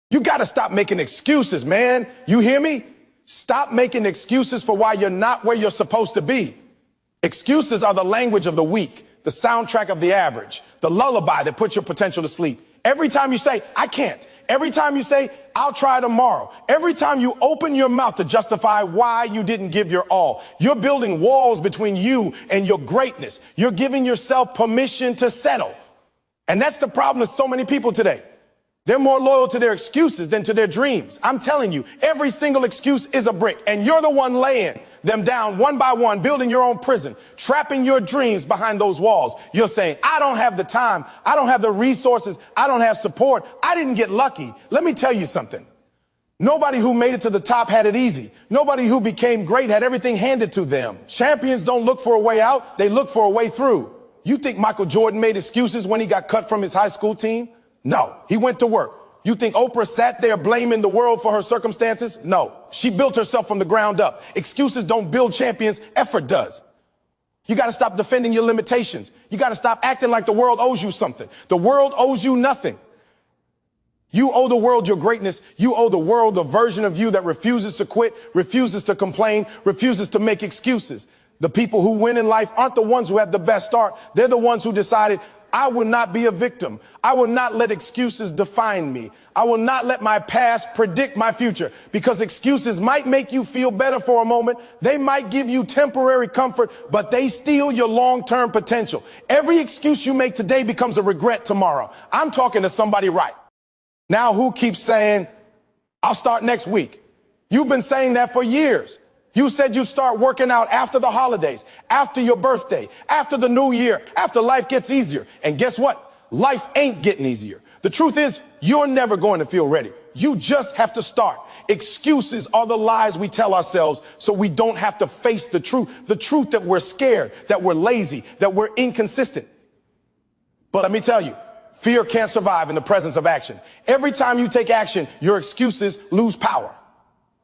You got to stop making excuses, man. You hear me? Stop making excuses for why you're not where you're supposed to be. Excuses are the language of the weak, the soundtrack of the average, the lullaby that puts your potential to sleep. Every time you say, I can't. Every time you say, I'll try tomorrow. Every time you open your mouth to justify why you didn't give your all, you're building walls between you and your greatness. You're giving yourself permission to settle. And that's the problem with so many people today. They're more loyal to their excuses than to their dreams. I'm telling you, every single excuse is a brick, and you're the one laying them down one by one, building your own prison, trapping your dreams behind those walls. You're saying, I don't have the time. I don't have the resources. I don't have support. I didn't get lucky. Let me tell you something. Nobody who made it to the top had it easy. Nobody who became great had everything handed to them. Champions don't look for a way out. They look for a way through. You think Michael Jordan made excuses when he got cut from his high school team? No, he went to work. You think Oprah sat there blaming the world for her circumstances? No, she built herself from the ground up. Excuses don't build champions, effort does. You got to stop defending your limitations. You got to stop acting like the world owes you something. The world owes you nothing. You owe the world your greatness. You owe the world the version of you that refuses to quit, refuses to complain, refuses to make excuses. The people who win in life aren't the ones who had the best start. They're the ones who decided, I will not be a victim. I will not let excuses define me. I will not let my past predict my future, because excuses might make you feel better for a moment. They might give you temporary comfort, but they steal your long-term potential. Every excuse you make today becomes a regret tomorrow. I'm talking to somebody right now who keeps saying, I'll start next week. You've been saying that for years. You said you'd start working out after the holidays, after your birthday, after the new year, after life gets easier. And guess what? Life ain't getting easier. The truth is, you're never going to feel ready. You just have to start. Excuses are the lies we tell ourselves so we don't have to face the truth that we're scared, that we're lazy, that we're inconsistent. But let me tell you, fear can't survive in the presence of action. Every time you take action, your excuses lose power.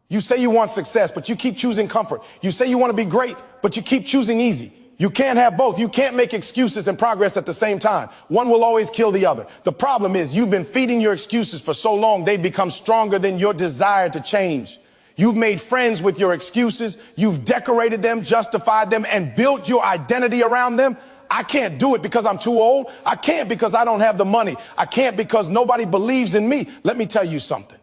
You say you want success, but you keep choosing comfort. You say you want to be great, but you keep choosing easy. You can't have both. You can't make excuses and progress at the same time. One will always kill the other. The problem is you've been feeding your excuses for so long, they've become stronger than your desire to change. You've made friends with your excuses. You've decorated them, justified them, and built your identity around them. I can't do it because I'm too old. I can't because I don't have the money. I can't because nobody believes in me. Let me tell you something.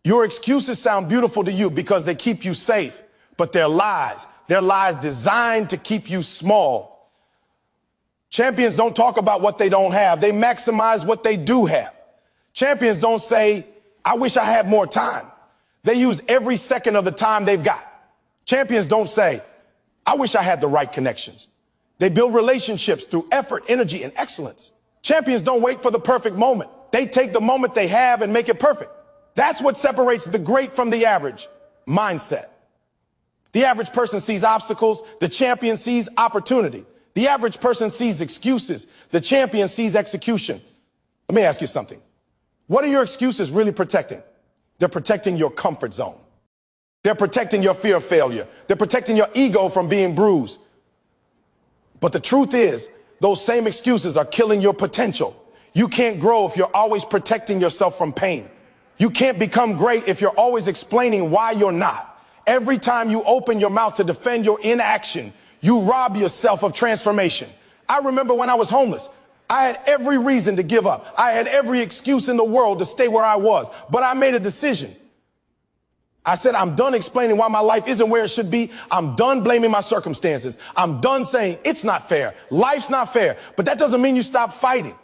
Your excuses sound beautiful to you because they keep you safe, but they're lies. They're lies designed to keep you small. Champions don't talk about what they don't have. They maximize what they do have. Champions don't say, I wish I had more time. They use every second of the time they've got. Champions don't say, I wish I had the right connections. They build relationships through effort, energy, and excellence. Champions don't wait for the perfect moment. They take the moment they have and make it perfect. That's what separates the great from the average. Mindset. The average person sees obstacles. The champion sees opportunity. The average person sees excuses. The champion sees execution. Let me ask you something. What are your excuses really protecting? They're protecting your comfort zone. They're protecting your fear of failure. They're protecting your ego from being bruised. But the truth is, those same excuses are killing your potential. You can't grow if you're always protecting yourself from pain. You can't become great if you're always explaining why you're not. Every time you open your mouth to defend your inaction, you rob yourself of transformation. I remember when I was homeless, I had every reason to give up. I had every excuse in the world to stay where I was, but I made a decision. I said, I'm done explaining why my life isn't where it should be. I'm done blaming my circumstances. I'm done saying it's not fair. Life's not fair. But that doesn't mean you stop fighting.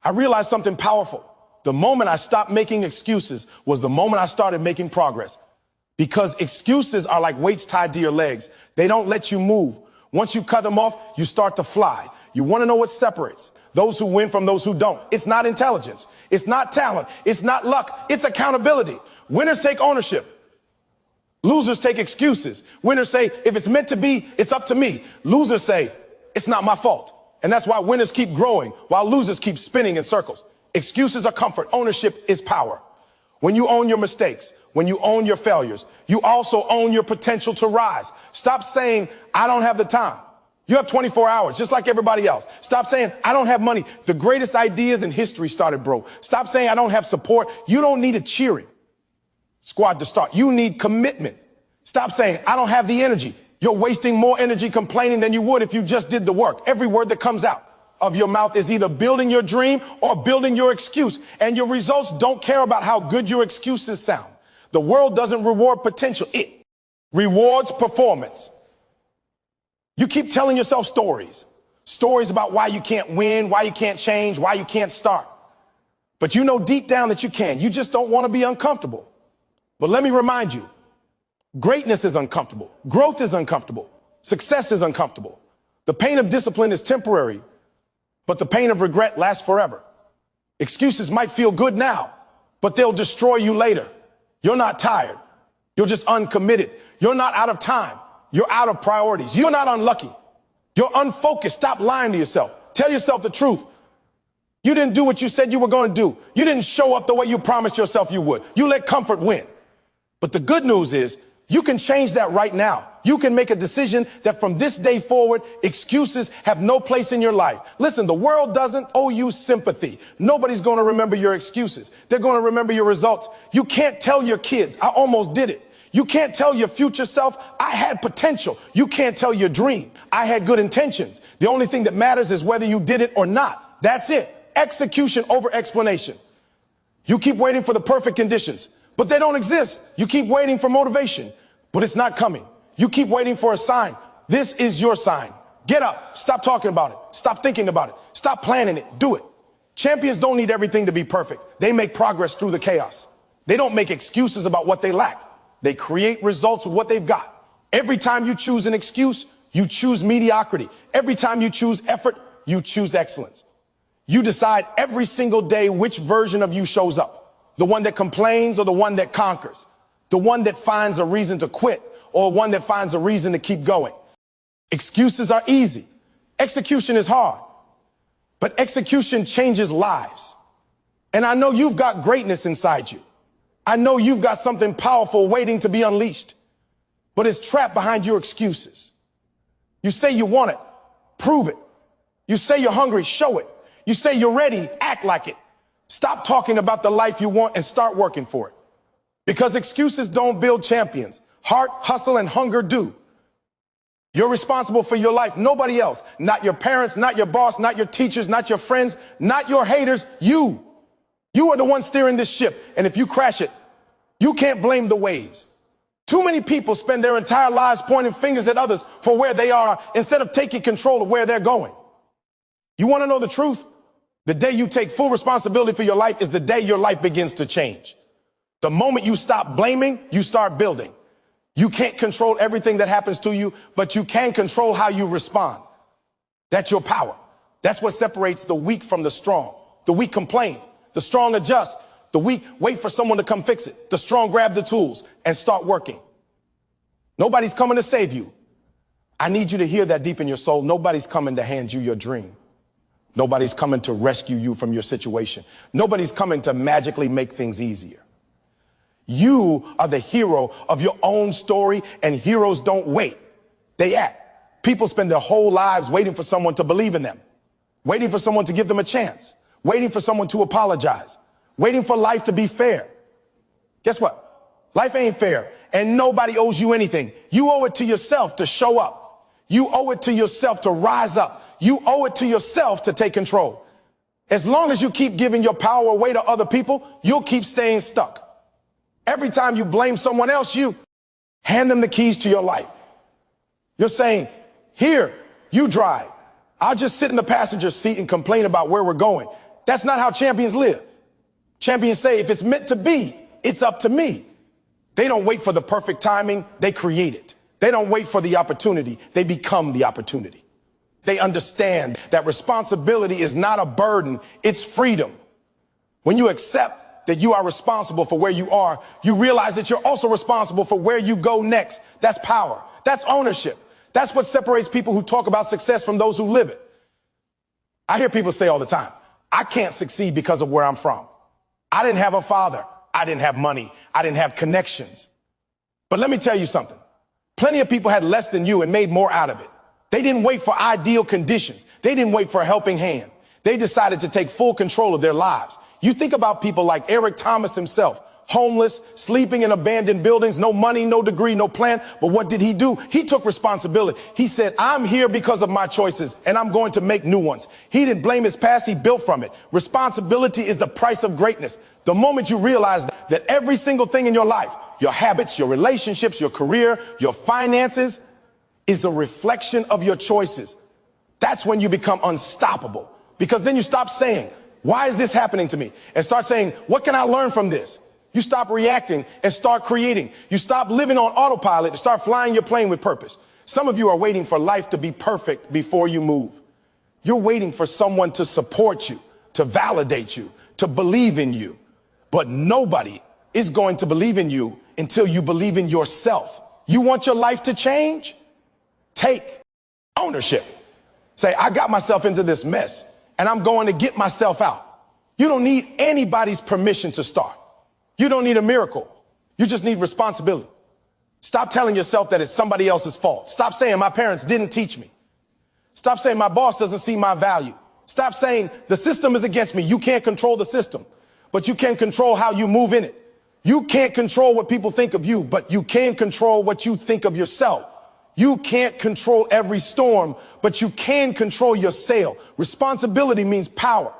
I realized something powerful. The moment I stopped making excuses was the moment I started making progress. Because excuses are like weights tied to your legs. They don't let you move. Once you cut them off, you start to fly. You want to know what separates those who win from those who don't? It's not intelligence. It's not talent. It's not luck. It's accountability. Winners take ownership. Losers take excuses. Winners say, if it's meant to be, it's up to me. Losers say, it's not my fault. And that's why winners keep growing while losers keep spinning in circles. Excuses are comfort. Ownership is power. When you own your mistakes, when you own your failures, you also own your potential to rise. Stop saying, I don't have the time. You have 24 hours, just like everybody else. Stop saying, I don't have money. The greatest ideas in history started, bro. Stop saying, I don't have support. You don't need a cheering squad to start. You need commitment. Stop saying, I don't have the energy. You're wasting more energy complaining than you would if you just did the work. Every word that comes out of your mouth is either building your dream or building your excuse. And your results don't care about how good your excuses sound. The world doesn't reward potential. It rewards performance. You keep telling yourself stories about why you can't win, why you can't change, why you can't start. But you know deep down that you can. You just don't want to be uncomfortable. But let me remind you, greatness is uncomfortable. Growth is uncomfortable. Success is uncomfortable. The pain of discipline is temporary, but the pain of regret lasts forever. Excuses might feel good now, but they'll destroy you later. You're not tired. You're just uncommitted. You're not out of time. You're out of priorities. You're not unlucky. You're unfocused. Stop lying to yourself. Tell yourself the truth. You didn't do what you said you were going to do. You didn't show up the way you promised yourself you would. You let comfort win. But the good news is you can change that right now. You can make a decision that from this day forward, excuses have no place in your life. Listen, the world doesn't owe you sympathy. Nobody's going to remember your excuses. They're going to remember your results. You can't tell your kids, I almost did it. You can't tell your future self, I had potential. You can't tell your dream, I had good intentions. The only thing that matters is whether you did it or not. That's it. Execution over explanation. You keep waiting for the perfect conditions, but they don't exist. You keep waiting for motivation, but it's not coming. You keep waiting for a sign. This is your sign. Get up. Stop talking about it. Stop thinking about it. Stop planning it. Do it. Champions don't need everything to be perfect. They make progress through the chaos. They don't make excuses about what they lack. They create results with what they've got. Every time you choose an excuse, you choose mediocrity. Every time you choose effort, you choose excellence. You decide every single day which version of you shows up. The one that complains or the one that conquers. The one that finds a reason to quit or one that finds a reason to keep going. Excuses are easy. Execution is hard. But execution changes lives. And I know you've got greatness inside you. I know you've got something powerful waiting to be unleashed, but it's trapped behind your excuses. You say you want it, prove it. You say you're hungry, show it. You say you're ready, act like it. Stop talking about the life you want and start working for it. Because excuses don't build champions. Heart, hustle, and hunger do. You're responsible for your life, nobody else. Not your parents, not your boss, not your teachers, not your friends, not your haters, you. You are the one steering this ship, and if you crash it, you can't blame the waves. Too many people spend their entire lives pointing fingers at others for where they are instead of taking control of where they're going. You want to know the truth? The day you take full responsibility for your life is the day your life begins to change. The moment you stop blaming, you start building. You can't control everything that happens to you, but you can control how you respond. That's your power. That's what separates the weak from the strong. The weak complain. The strong adjust. The weak wait for someone to come fix it. The strong grab the tools and start working. Nobody's coming to save you. I need you to hear that deep in your soul. Nobody's coming to hand you your dream. Nobody's coming to rescue you from your situation. Nobody's coming to magically make things easier. You are the hero of your own story, and heroes don't wait. They act. People spend their whole lives waiting for someone to believe in them, waiting for someone to give them a chance, waiting for someone to apologize, waiting for life to be fair. Guess what? Life ain't fair, and nobody owes you anything. You owe it to yourself to show up. You owe it to yourself to rise up. You owe it to yourself to take control. As long as you keep giving your power away to other people, you'll keep staying stuck. Every time you blame someone else, you hand them the keys to your life. You're saying, here, you drive. I'll just sit in the passenger seat and complain about where we're going. That's not how champions live. Champions say, if it's meant to be, it's up to me. They don't wait for the perfect timing. They create it. They don't wait for the opportunity. They become the opportunity. They understand that responsibility is not a burden. It's freedom. When you accept that you are responsible for where you are, you realize that you're also responsible for where you go next. That's power. That's ownership. That's what separates people who talk about success from those who live it. I hear people say all the time, I can't succeed because of where I'm from. I didn't have a father. I didn't have money. I didn't have connections. But let me tell you something. Plenty of people had less than you and made more out of it. They didn't wait for ideal conditions. They didn't wait for a helping hand. They decided to take full control of their lives. You think about people like Eric Thomas himself, homeless, sleeping in abandoned buildings, no money, no degree, no plan. But what did he do? He took responsibility. He said, I'm here because of my choices, and I'm going to make new ones. He didn't blame his past. He built from it. Responsibility is the price of greatness. The moment you realize that every single thing in your life, your habits, your relationships, your career, your finances, is a reflection of your choices, that's when you become unstoppable. Because then you stop saying, why is this happening to me? And start saying, what can I learn from this? You stop reacting and start creating. You stop living on autopilot and start flying your plane with purpose. Some of you are waiting for life to be perfect before you move. You're waiting for someone to support you, to validate you, to believe in you. But nobody is going to believe in you until you believe in yourself. You want your life to change? Take ownership. Say, I got myself into this mess and I'm going to get myself out. You don't need anybody's permission to start. You don't need a miracle. You just need responsibility. Stop telling yourself that it's somebody else's fault. Stop saying my parents didn't teach me. Stop saying my boss doesn't see my value. Stop saying the system is against me. You can't control the system, but you can control how you move in it. You can't control what people think of you, but you can control what you think of yourself. You can't control every storm, but you can control your sail. Responsibility means power.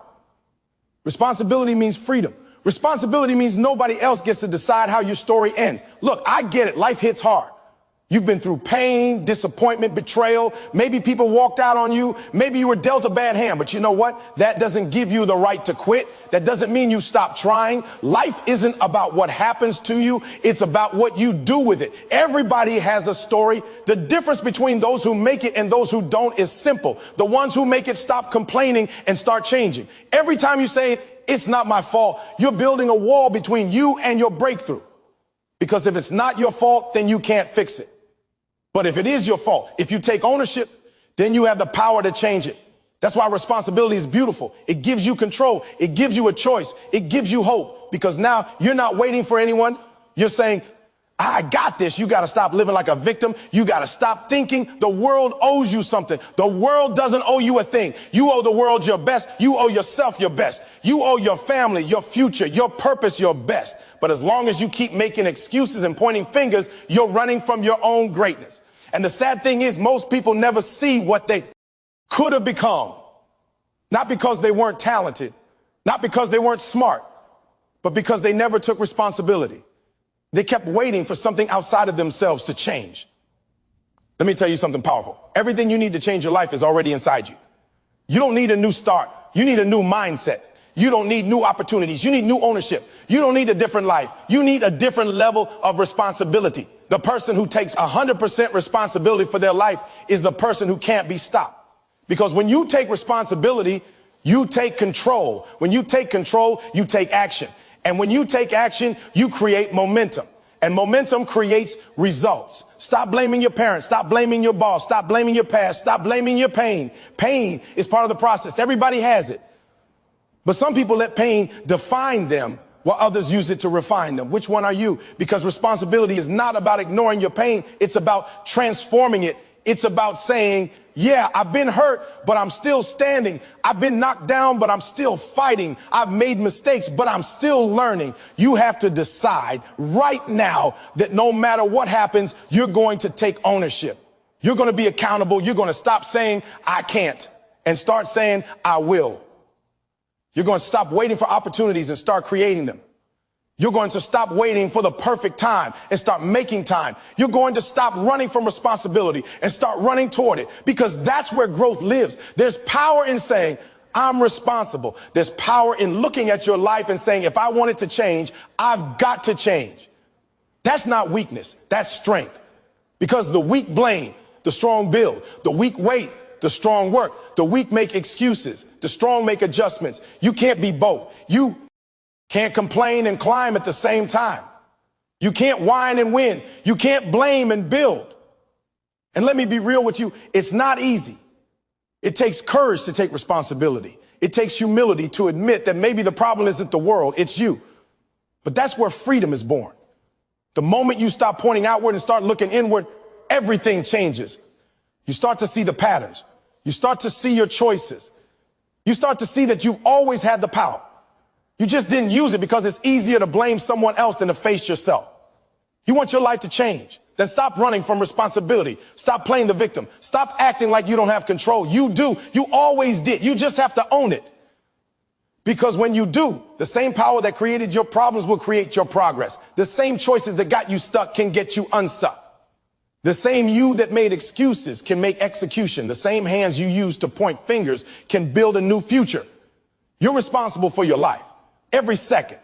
Responsibility means freedom. Responsibility means nobody else gets to decide how your story ends. Look, I get it. Life hits hard. You've been through pain, disappointment, betrayal. Maybe people walked out on you. Maybe you were dealt a bad hand. But you know what? That doesn't give you the right to quit. That doesn't mean you stop trying. Life isn't about what happens to you. It's about what you do with it. Everybody has a story. The difference between those who make it and those who don't is simple. The ones who make it stop complaining and start changing. Every time you say, it's not my fault, you're building a wall between you and your breakthrough. Because if it's not your fault, then you can't fix it. But if it is your fault, if you take ownership, then you have the power to change it. That's why responsibility is beautiful. It gives you control. It gives you a choice. It gives you hope, because now you're not waiting for anyone. You're saying, I got this. You got to stop living like a victim. You got to stop thinking the world owes you something. The world doesn't owe you a thing. You owe the world your best. You owe yourself your best. You owe your family, your future, your purpose, your best. But as long as you keep making excuses and pointing fingers, you're running from your own greatness. And the sad thing is, most people never see what they could have become. Not because they weren't talented, not because they weren't smart, but because they never took responsibility. They kept waiting for something outside of themselves to change. Let me tell you something powerful. Everything you need to change your life is already inside you. You don't need a new start. You need a new mindset. You don't need new opportunities. You need new ownership. You don't need a different life. You need a different level of responsibility. The person who takes 100% responsibility for their life is the person who can't be stopped. Because when you take responsibility, you take control. When you take control, you take action. And when you take action, you create momentum. And momentum creates results. Stop blaming your parents. Stop blaming your boss. Stop blaming your past. Stop blaming your pain. Pain is part of the process. Everybody has it. But some people let pain define them while others use it to refine them. Which one are you? Because responsibility is not about ignoring your pain. It's about transforming it. It's about saying, yeah, I've been hurt, but I'm still standing. I've been knocked down, but I'm still fighting. I've made mistakes, but I'm still learning. You have to decide right now that no matter what happens, you're going to take ownership. You're going to be accountable. You're going to stop saying, I can't, and start saying, I will. You're going to stop waiting for opportunities and start creating them. You're going to stop waiting for the perfect time and start making time. You're going to stop running from responsibility and start running toward it, because that's where growth lives. There's power in saying, I'm responsible. There's power in looking at your life and saying, if I want it to change, I've got to change. That's not weakness. That's strength. Because the weak blame, the strong build. The weak wait, the strong work. The weak make excuses. The strong make adjustments. You can't be both. You can't complain and climb at the same time. You can't whine and win. You can't blame and build. And let me be real with you. It's not easy. It takes courage to take responsibility. It takes humility to admit that maybe the problem isn't the world, it's you. But that's where freedom is born. The moment you stop pointing outward and start looking inward, everything changes. You start to see the patterns. You start to see your choices. You start to see that you've always had the power. You just didn't use it because it's easier to blame someone else than to face yourself. You want your life to change. Then stop running from responsibility. Stop playing the victim. Stop acting like you don't have control. You do. You always did. You just have to own it. Because when you do, the same power that created your problems will create your progress. The same choices that got you stuck can get you unstuck. The same you that made excuses can make execution. The same hands you use to point fingers can build a new future. You're responsible for your life. Every second,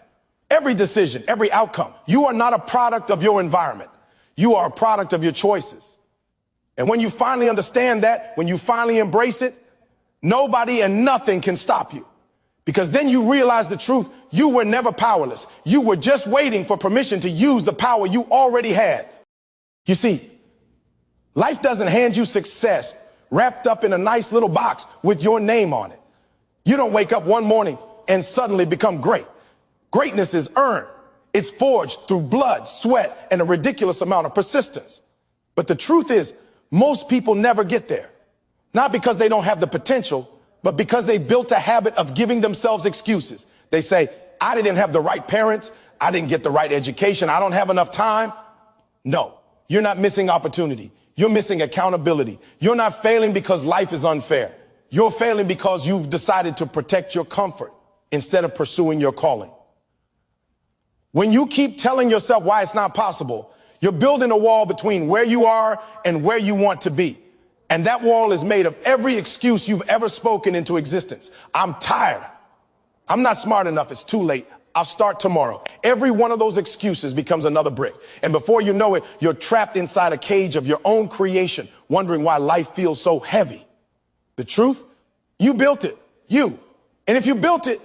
every decision, every outcome. You are not a product of your environment. You are a product of your choices. And when you finally understand that, when you finally embrace it, nobody and nothing can stop you. Because then you realize the truth. You were never powerless. You were just waiting for permission to use the power you already had. You see, life doesn't hand you success wrapped up in a nice little box with your name on it. You don't wake up one morning and suddenly become great. Greatness is earned. It's forged through blood, sweat, and a ridiculous amount of persistence. But the truth is, most people never get there. Not because they don't have the potential, but because they built a habit of giving themselves excuses. They say, I didn't have the right parents. I didn't get the right education. I don't have enough time. No, you're not missing opportunity. You're missing accountability. You're not failing because life is unfair. You're failing because you've decided to protect your comfort instead of pursuing your calling. When you keep telling yourself why it's not possible, you're building a wall between where you are and where you want to be. And that wall is made of every excuse you've ever spoken into existence. I'm tired. I'm not smart enough. It's too late. I'll start tomorrow. Every one of those excuses becomes another brick. And before you know it, you're trapped inside a cage of your own creation, wondering why life feels so heavy. The truth? You built it. You. And if you built it,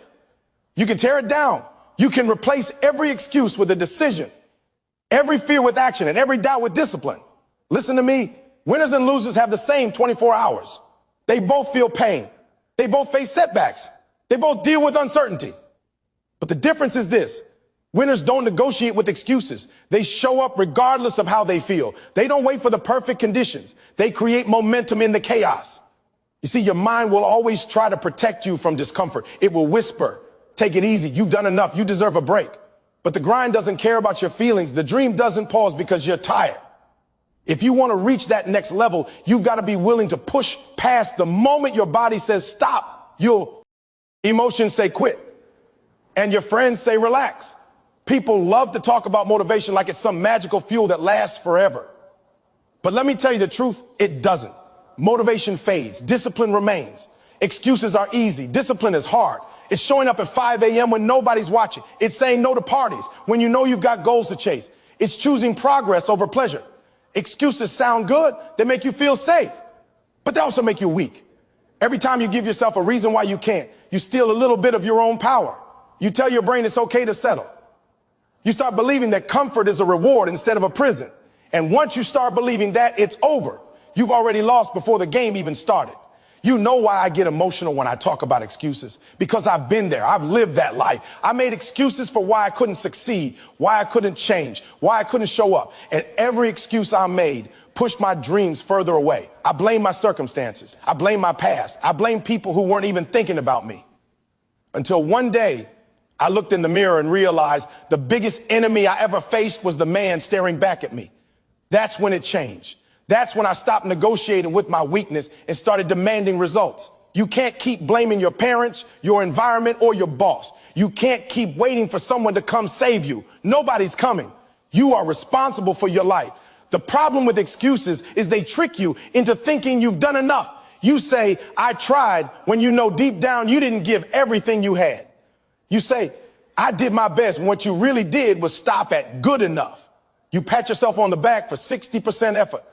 you can tear it down. You can replace every excuse with a decision, every fear with action, and every doubt with discipline. Listen to me. Winners and losers have the same 24 hours. They both feel pain. They both face setbacks. They both deal with uncertainty. But the difference is this. Winners don't negotiate with excuses. They show up regardless of how they feel. They don't wait for the perfect conditions. They create momentum in the chaos. You see, your mind will always try to protect you from discomfort. It will whisper, take it easy. You've done enough. You deserve a break. But the grind doesn't care about your feelings. The dream doesn't pause because you're tired. If you want to reach that next level, you've got to be willing to push past the moment your body says stop. Your emotions say quit. And your friends say relax. People love to talk about motivation like it's some magical fuel that lasts forever. But let me tell you the truth, it doesn't. Motivation fades. Discipline remains. Excuses are easy. Discipline is hard. It's showing up at 5 a.m. when nobody's watching. It's saying no to parties when you know you've got goals to chase. It's choosing progress over pleasure. Excuses sound good. They make you feel safe, but they also make you weak. Every time you give yourself a reason why you can't, you steal a little bit of your own power. You tell your brain it's okay to settle. You start believing that comfort is a reward instead of a prison. And once you start believing that, it's over. You've already lost before the game even started. You know why I get emotional when I talk about excuses? Because I've been there. I've lived that life. I made excuses for why I couldn't succeed, why I couldn't change, why I couldn't show up. And every excuse I made pushed my dreams further away. I blame my circumstances. I blame my past. I blame people who weren't even thinking about me. Until one day, I looked in the mirror and realized the biggest enemy I ever faced was the man staring back at me. That's when it changed. That's when I stopped negotiating with my weakness and started demanding results. You can't keep blaming your parents, your environment, or your boss. You can't keep waiting for someone to come save you. Nobody's coming. You are responsible for your life. The problem with excuses is they trick you into thinking you've done enough. You say, I tried, when you know deep down you didn't give everything you had. You say, I did my best, when what you really did was stop at good enough. You pat yourself on the back for 60% effort.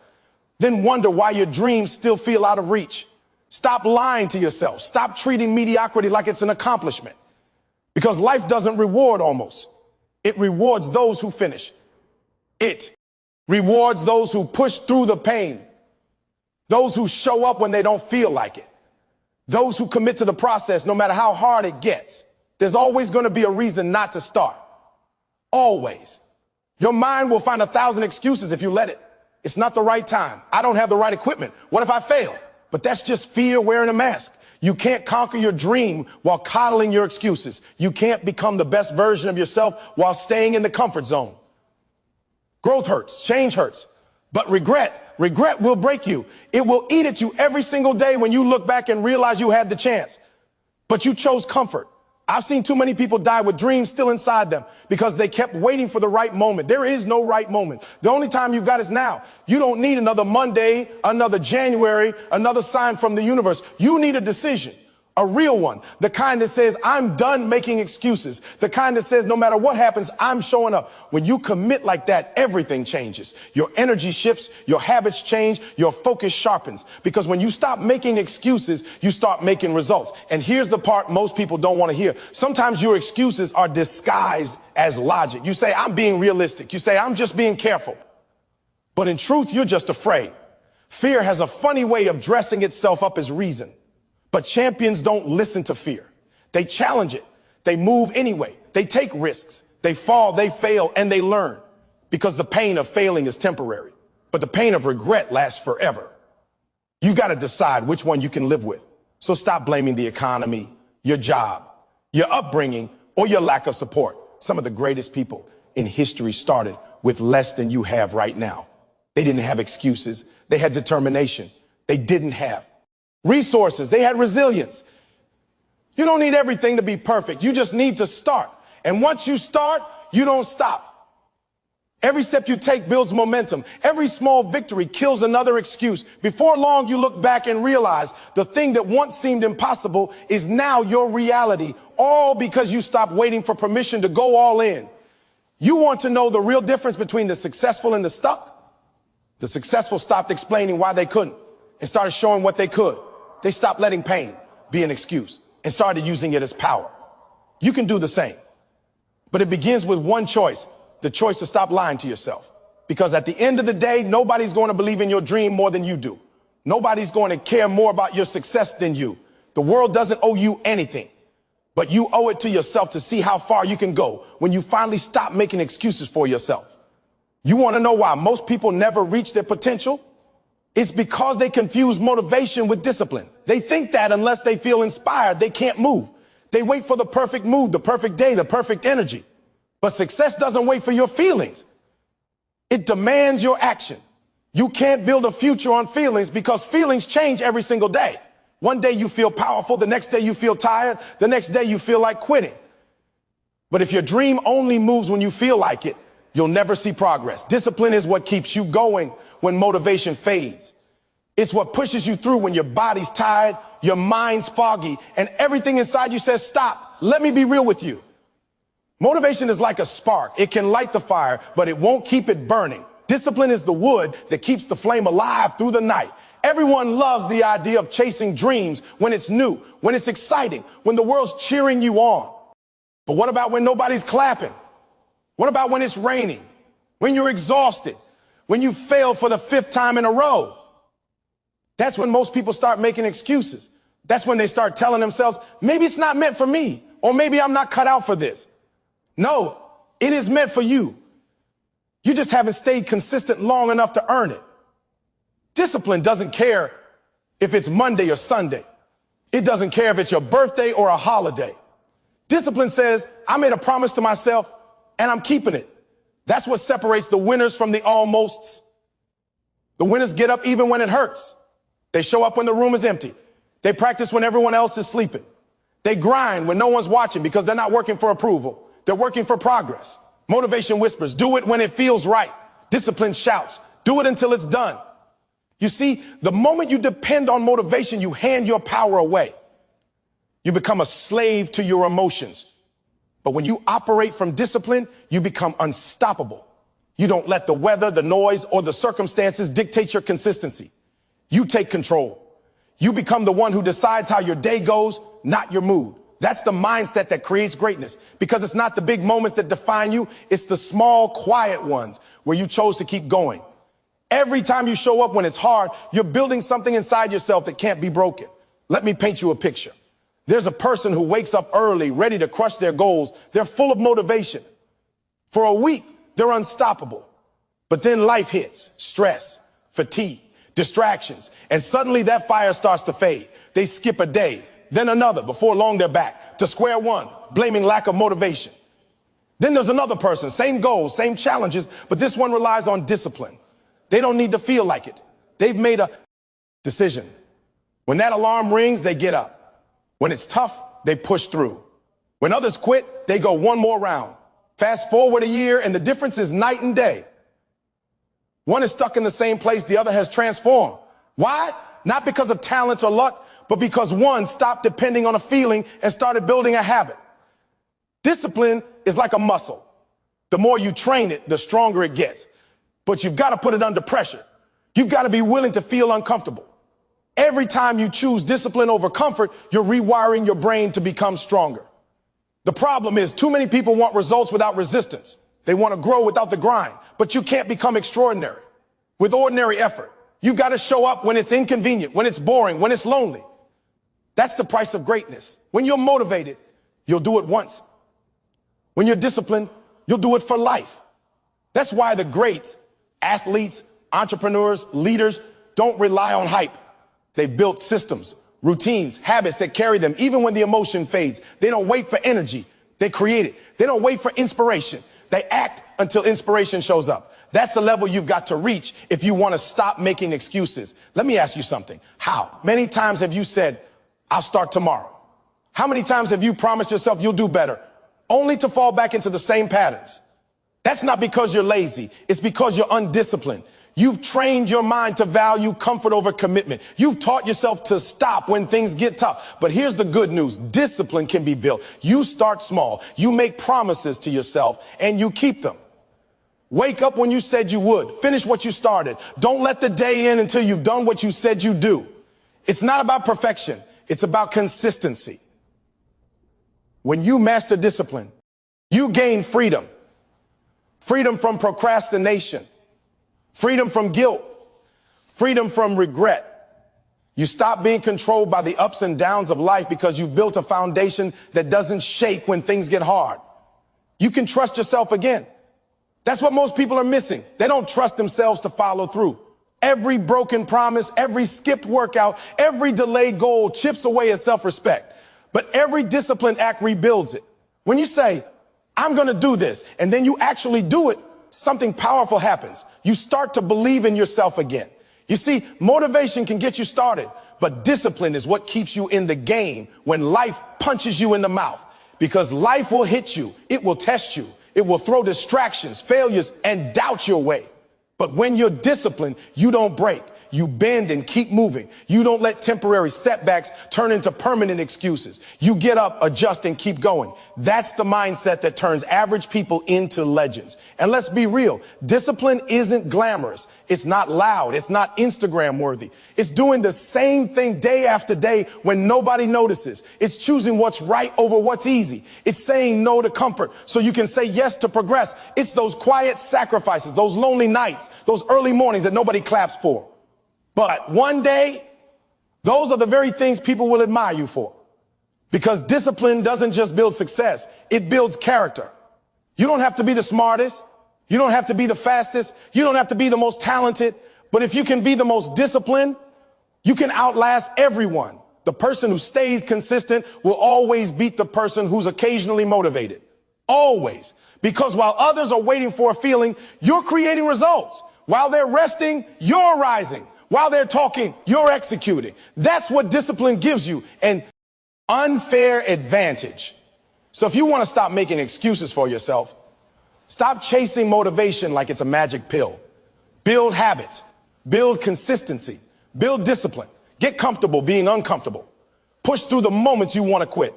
Then wonder why your dreams still feel out of reach. Stop lying to yourself. Stop treating mediocrity like it's an accomplishment. Because life doesn't reward almost. It rewards those who finish. It rewards those who push through the pain. Those who show up when they don't feel like it. Those who commit to the process no matter how hard it gets. There's always going to be a reason not to start. Always. Your mind will find 1,000 excuses if you let it. It's not the right time. I don't have the right equipment. What if I fail? But that's just fear wearing a mask. You can't conquer your dream while coddling your excuses. You can't become the best version of yourself while staying in the comfort zone. Growth hurts, change hurts, but regret will break you. It will eat at you every single day when you look back and realize you had the chance, but you chose comfort. I've seen too many people die with dreams still inside them because they kept waiting for the right moment. There is no right moment. The only time you've got is now. You don't need another Monday, another January, another sign from the universe. You need a decision, a real one, the kind that says, I'm done making excuses, the kind that says, no matter what happens, I'm showing up. When you commit like that, everything changes. Your energy shifts, your habits change, your focus sharpens. Because when you stop making excuses, you start making results. And here's the part most people don't want to hear. Sometimes your excuses are disguised as logic. You say, I'm being realistic. You say, I'm just being careful. But in truth, you're just afraid. Fear has a funny way of dressing itself up as reason. But champions don't listen to fear. They challenge it. They move anyway. They take risks. They fall, they fail, and they learn. Because the pain of failing is temporary, but the pain of regret lasts forever. You got to decide which one you can live with. So stop blaming the economy, your job, your upbringing, or your lack of support. Some of the greatest people in history started with less than you have right now. They didn't have excuses. They had determination. They didn't have resources. They had resilience. You don't need everything to be perfect. You just need to start. And once you start, you don't stop. Every step you take builds momentum. Every small victory kills another excuse. Before long, you look back and realize the thing that once seemed impossible is now your reality, all because you stopped waiting for permission to go all in. You want to know the real difference between the successful and the stuck? The successful stopped explaining why they couldn't and started showing what they could. They stopped letting pain be an excuse and started using it as power. You can do the same, but it begins with one choice, the choice to stop lying to yourself. Because at the end of the day, nobody's going to believe in your dream more than you do. Nobody's going to care more about your success than you. The world doesn't owe you anything, but you owe it to yourself to see how far you can go when you finally stop making excuses for yourself. You want to know why most people never reach their potential? It's because they confuse motivation with discipline. They think that unless they feel inspired, they can't move. They wait for the perfect mood, the perfect day, the perfect energy. But success doesn't wait for your feelings. It demands your action. You can't build a future on feelings because feelings change every single day. One day you feel powerful, the next day you feel tired, the next day you feel like quitting. But if your dream only moves when you feel like it, you'll never see progress. Discipline is what keeps you going when motivation fades. It's what pushes you through when your body's tired, your mind's foggy, and everything inside you says, stop, let me be real with you. Motivation is like a spark. It can light the fire, but it won't keep it burning. Discipline is the wood that keeps the flame alive through the night. Everyone loves the idea of chasing dreams when it's new, when it's exciting, when the world's cheering you on. But what about when nobody's clapping? What about when it's raining, when you're exhausted, when you fail for the 5th time in a row? That's when most people start making excuses. That's when they start telling themselves, maybe it's not meant for me, or maybe I'm not cut out for this. No, it is meant for you. You just haven't stayed consistent long enough to earn it. Discipline doesn't care if it's Monday or Sunday. It doesn't care if it's your birthday or a holiday. Discipline says, I made a promise to myself, and I'm keeping it. That's what separates the winners from the almosts. The winners get up even when it hurts. They show up when the room is empty. They practice when everyone else is sleeping. They grind when no one's watching because they're not working for approval. They're working for progress. Motivation whispers, do it when it feels right. Discipline shouts, do it until it's done. You see, the moment you depend on motivation, you hand your power away. You become a slave to your emotions. But when you operate from discipline, you become unstoppable. You don't let the weather, the noise, or the circumstances dictate your consistency. You take control. You become the one who decides how your day goes, not your mood. That's the mindset that creates greatness, because it's not the big moments that define you. It's the small, quiet ones where you chose to keep going. Every time you show up when it's hard, you're building something inside yourself that can't be broken. Let me paint you a picture. There's a person who wakes up early, ready to crush their goals. They're full of motivation. For a week, they're unstoppable. But then life hits, stress, fatigue, distractions, and suddenly that fire starts to fade. They skip a day, then another. Before long, they're back to square one, blaming lack of motivation. Then there's another person, same goals, same challenges, but this one relies on discipline. They don't need to feel like it. They've made a decision. When that alarm rings, they get up. When it's tough, they push through. When others quit, they go one more round. Fast forward a year, and the difference is night and day. One is stuck in the same place, the other has transformed. Why? Not because of talent or luck, but because one stopped depending on a feeling and started building a habit. Discipline is like a muscle. The more you train it, the stronger it gets. But you've got to put it under pressure. You've got to be willing to feel uncomfortable. Every time you choose discipline over comfort, you're rewiring your brain to become stronger. The problem is too many people want results without resistance. They want to grow without the grind, but you can't become extraordinary with ordinary effort. You've got to show up when it's inconvenient, when it's boring, when it's lonely. That's the price of greatness. When you're motivated, you'll do it once. When you're disciplined, you'll do it for life. That's why the greats, athletes, entrepreneurs, leaders don't rely on hype. They've built systems, routines, habits that carry them even when the emotion fades. They don't wait for energy. They create it. They don't wait for inspiration. They act until inspiration shows up. That's the level you've got to reach if you want to stop making excuses. Let me ask you something. How many times have you said, I'll start tomorrow? How many times have you promised yourself you'll do better, only to fall back into the same patterns? That's not because you're lazy. It's because you're undisciplined. You've trained your mind to value comfort over commitment. You've taught yourself to stop when things get tough. But here's the good news. Discipline can be built. You start small. You make promises to yourself and you keep them. Wake up when you said you would. Finish what you started. Don't let the day in until you've done what you said you do. It's not about perfection. It's about consistency. When you master discipline, you gain freedom. Freedom from procrastination. Freedom from guilt. Freedom from regret. You stop being controlled by the ups and downs of life because you've built a foundation that doesn't shake when things get hard. You can trust yourself again. That's what most people are missing. They don't trust themselves to follow through. Every broken promise, every skipped workout, every delayed goal chips away at self-respect. But every disciplined act rebuilds it. When you say, I'm going to do this, and then you actually do it, something powerful happens. You start to believe in yourself again. You see, motivation can get you started, but discipline is what keeps you in the game when life punches you in the mouth. Because life will hit you. It will test you. It will throw distractions, failures, and doubt your way. But when you're disciplined, you don't break. You bend and keep moving. You don't let temporary setbacks turn into permanent excuses. You get up, adjust, and keep going. That's the mindset that turns average people into legends. And let's be real. Discipline isn't glamorous. It's not loud. It's not Instagram worthy. It's doing the same thing day after day when nobody notices. It's choosing what's right over what's easy. It's saying no to comfort so you can say yes to progress. It's those quiet sacrifices, those lonely nights, those early mornings that nobody claps for. But one day, those are the very things people will admire you for. Because discipline doesn't just build success, it builds character. You don't have to be the smartest. You don't have to be the fastest. You don't have to be the most talented. But if you can be the most disciplined, you can outlast everyone. The person who stays consistent will always beat the person who's occasionally motivated. Always. Because while others are waiting for a feeling, you're creating results. While they're resting, you're rising. While they're talking, you're executing. That's what discipline gives you, an unfair advantage. So if you want to stop making excuses for yourself, stop chasing motivation like it's a magic pill. Build habits, build consistency, build discipline. Get comfortable being uncomfortable. Push through the moments you want to quit.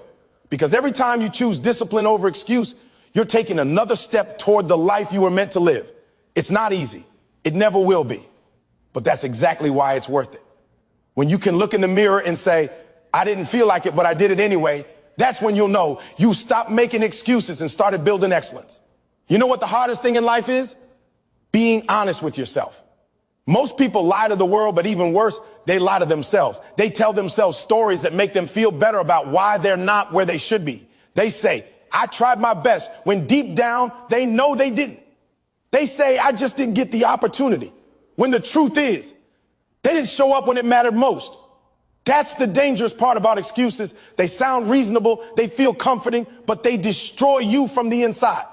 Because every time you choose discipline over excuse, you're taking another step toward the life you were meant to live. It's not easy. It never will be. But that's exactly why it's worth it. When you can look in the mirror and say, I didn't feel like it, but I did it anyway, that's when you'll know you stopped making excuses and started building excellence. You know what the hardest thing in life is? Being honest with yourself. Most people lie to the world, but even worse, they lie to themselves. They tell themselves stories that make them feel better about why they're not where they should be. They say, I tried my best, when deep down, they know they didn't. They say, I just didn't get the opportunity. When the truth is, they didn't show up when it mattered most. That's the dangerous part about excuses. They sound reasonable, they feel comforting, but they destroy you from the inside.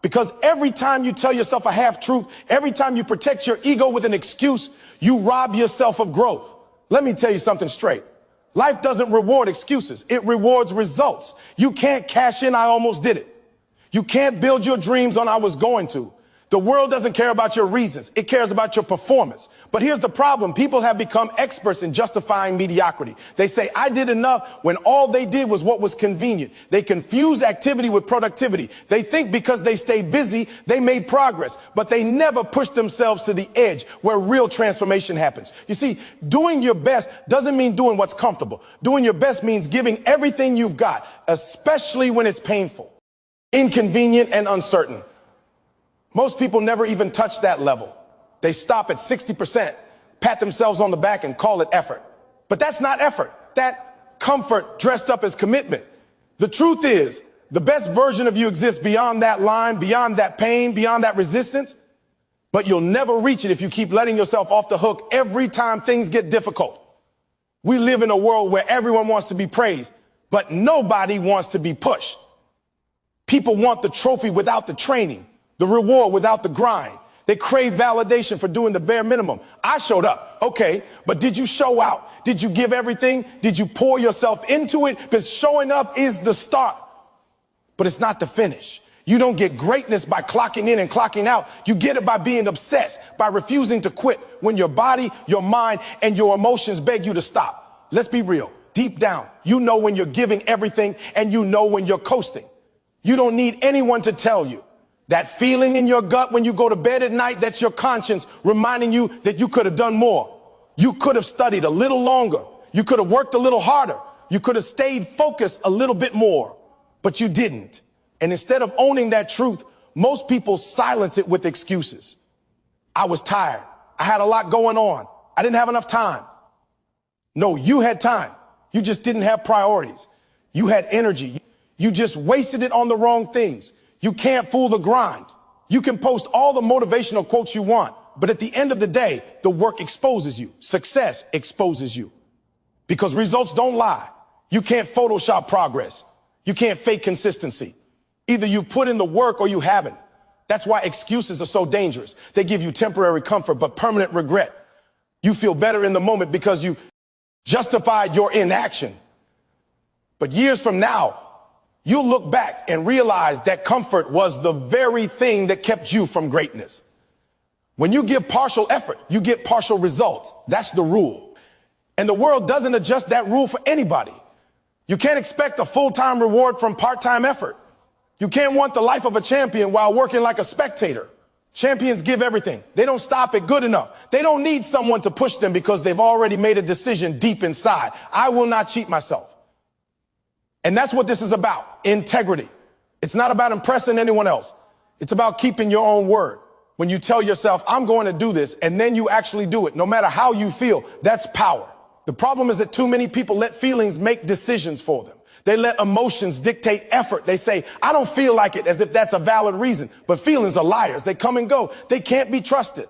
Because every time you tell yourself a half-truth, every time you protect your ego with an excuse, you rob yourself of growth. Let me tell you something straight. Life doesn't reward excuses. It rewards results. You can't cash in, I almost did it. You can't build your dreams on I was going to. The world doesn't care about your reasons. It cares about your performance. But here's the problem. People have become experts in justifying mediocrity. They say, I did enough when all they did was what was convenient. They confuse activity with productivity. They think because they stay busy, they made progress, but they never push themselves to the edge where real transformation happens. You see, doing your best doesn't mean doing what's comfortable. Doing your best means giving everything you've got, especially when it's painful, inconvenient, and uncertain. Most people never even touch that level. They stop at 60%, pat themselves on the back and call it effort. But that's not effort. That comfort dressed up as commitment. The truth is, the best version of you exists beyond that line, beyond that pain, beyond that resistance. But you'll never reach it if you keep letting yourself off the hook every time things get difficult. We live in a world where everyone wants to be praised, but nobody wants to be pushed. People want the trophy without the training, the reward without the grind. They crave validation for doing the bare minimum. I showed up. Okay, but did you show out? Did you give everything? Did you pour yourself into it? Because showing up is the start, but it's not the finish. You don't get greatness by clocking in and clocking out. You get it by being obsessed, by refusing to quit when your body, your mind, and your emotions beg you to stop. Let's be real. Deep down, you know when you're giving everything and you know when you're coasting. You don't need anyone to tell you. That feeling in your gut when you go to bed at night, that's your conscience reminding you that you could have done more. You could have studied a little longer. You could have worked a little harder. You could have stayed focused a little bit more, but you didn't. And instead of owning that truth, most people silence it with excuses. I was tired. I had a lot going on. I didn't have enough time. No, you had time. You just didn't have priorities. You had energy. You just wasted it on the wrong things. You can't fool the grind. You can post all the motivational quotes you want, but at the end of the day, the work exposes you. Success exposes you because results don't lie. You can't Photoshop progress. You can't fake consistency. Either you put in the work or you haven't. That's why excuses are so dangerous. They give you temporary comfort, but permanent regret. You feel better in the moment because you justified your inaction. But years from now, you'll look back and realize that comfort was the very thing that kept you from greatness. When you give partial effort, you get partial results. That's the rule. And the world doesn't adjust that rule for anybody. You can't expect a full-time reward from part-time effort. You can't want the life of a champion while working like a spectator. Champions give everything. They don't stop at good enough. They don't need someone to push them because they've already made a decision deep inside. I will not cheat myself. And that's what this is about, integrity. It's not about impressing anyone else. It's about keeping your own word. When you tell yourself, I'm going to do this, and then you actually do it, no matter how you feel, that's power. The problem is that too many people let feelings make decisions for them. They let emotions dictate effort. They say, I don't feel like it, as if that's a valid reason. But feelings are liars. They come and go. They can't be trusted.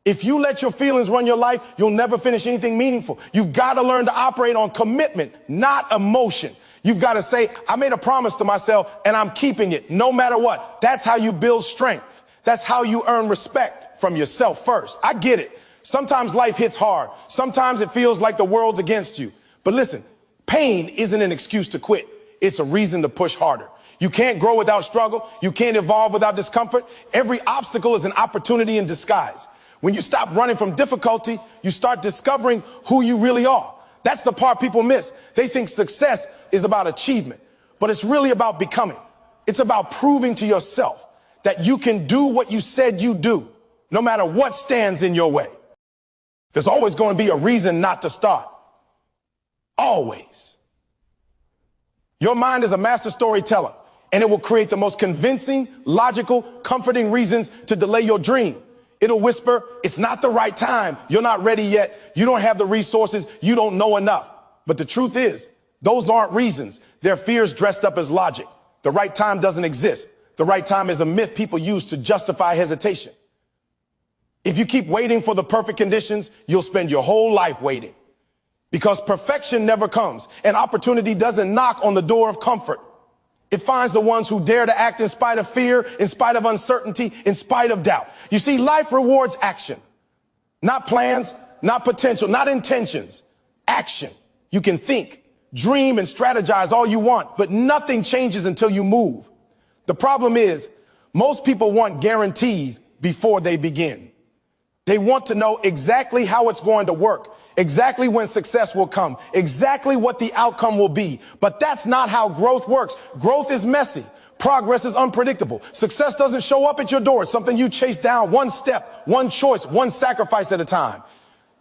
If you let your feelings run your life, you'll never finish anything meaningful. You've got to learn to operate on commitment, not emotion. You've got to say, I made a promise to myself and I'm keeping it no matter what. That's how you build strength. That's how you earn respect from yourself first. I get it. Sometimes life hits hard. Sometimes it feels like the world's against you. But listen, pain isn't an excuse to quit. It's a reason to push harder. You can't grow without struggle. You can't evolve without discomfort. Every obstacle is an opportunity in disguise. When you stop running from difficulty, you start discovering who you really are. That's the part people miss. They think success is about achievement, but it's really about becoming. It's about proving to yourself that you can do what you said you do, no matter what stands in your way. There's always going to be a reason not to start. Always. Your mind is a master storyteller, and it will create the most convincing, logical, comforting reasons to delay your dream. It'll whisper, it's not the right time. You're not ready yet. You don't have the resources. You don't know enough. But the truth is, those aren't reasons. They're fears dressed up as logic. The right time doesn't exist. The right time is a myth people use to justify hesitation. If you keep waiting for the perfect conditions, you'll spend your whole life waiting. Because perfection never comes, and opportunity doesn't knock on the door of comfort. It finds the ones who dare to act in spite of fear, in spite of uncertainty, in spite of doubt. You see, life rewards action. Not plans, not potential, not intentions. Action. You can think, dream, and strategize all you want, but nothing changes until you move. The problem is, most people want guarantees before they begin. They want to know exactly how it's going to work, exactly when success will come, exactly what the outcome will be. But that's not how growth works. Growth is messy. Progress is unpredictable. Success doesn't show up at your door. It's something you chase down one step, one choice, one sacrifice at a time.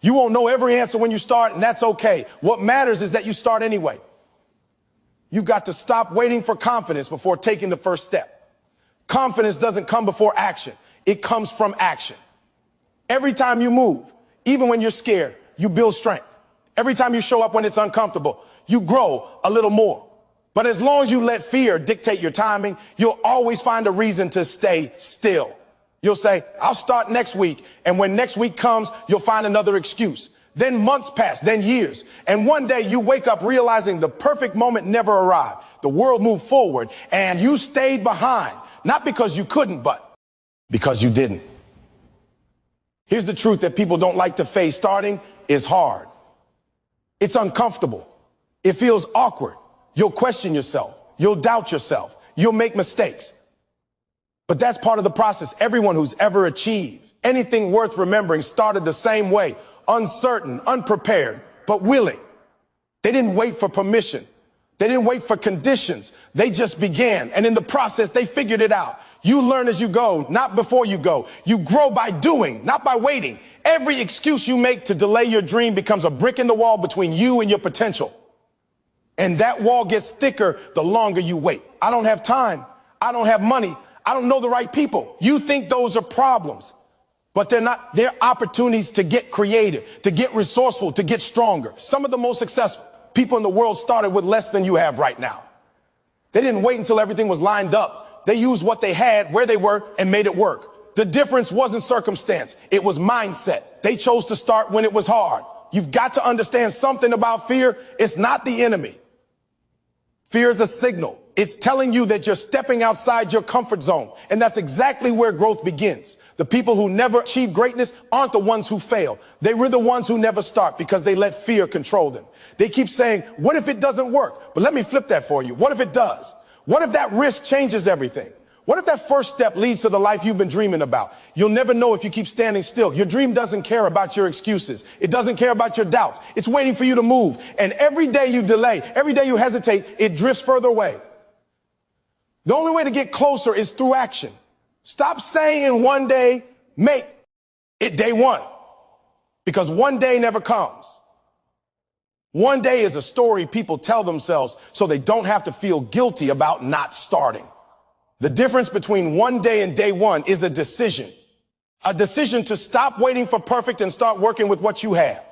You won't know every answer when you start, and that's okay. What matters is that you start anyway. You've got to stop waiting for confidence before taking the first step. Confidence doesn't come before action. It comes from action. Every time you move, even when you're scared, you build strength. Every time you show up when it's uncomfortable, you grow a little more. But as long as you let fear dictate your timing, you'll always find a reason to stay still. You'll say, I'll start next week. And when next week comes, you'll find another excuse. Then months pass, then years. And one day you wake up realizing the perfect moment never arrived. The world moved forward and you stayed behind, not because you couldn't, but because you didn't. Here's the truth that people don't like to face. Starting is hard. It's uncomfortable. It feels awkward. You'll question yourself. You'll doubt yourself. You'll make mistakes. But that's part of the process. Everyone who's ever achieved anything worth remembering started the same way. Uncertain, unprepared, but willing. They didn't wait for permission. They didn't wait for conditions. They just began. And in the process, they figured it out. You learn as you go, not before you go. You grow by doing, not by waiting. Every excuse you make to delay your dream becomes a brick in the wall between you and your potential. And that wall gets thicker the longer you wait. I don't have time. I don't have money. I don't know the right people. You think those are problems, but they're not. They're opportunities to get creative, to get resourceful, to get stronger. Some of the most successful people in the world started with less than you have right now. They didn't wait until everything was lined up. They used what they had, where they were, and made it work. The difference wasn't circumstance. It was mindset. They chose to start when it was hard. You've got to understand something about fear. It's not the enemy. Fear is a signal. It's telling you that you're stepping outside your comfort zone. And that's exactly where growth begins. The people who never achieve greatness aren't the ones who fail. They were the ones who never start because they let fear control them. They keep saying, what if it doesn't work? But let me flip that for you. What if it does? What if that risk changes everything? What if that first step leads to the life you've been dreaming about? You'll never know if you keep standing still. Your dream doesn't care about your excuses. It doesn't care about your doubts. It's waiting for you to move. And every day you delay, every day you hesitate, it drifts further away. The only way to get closer is through action. Stop saying one day, make it day one. Because one day never comes. One day is a story people tell themselves so they don't have to feel guilty about not starting. The difference between one day and day one is a decision to stop waiting for perfect and start working with what you have.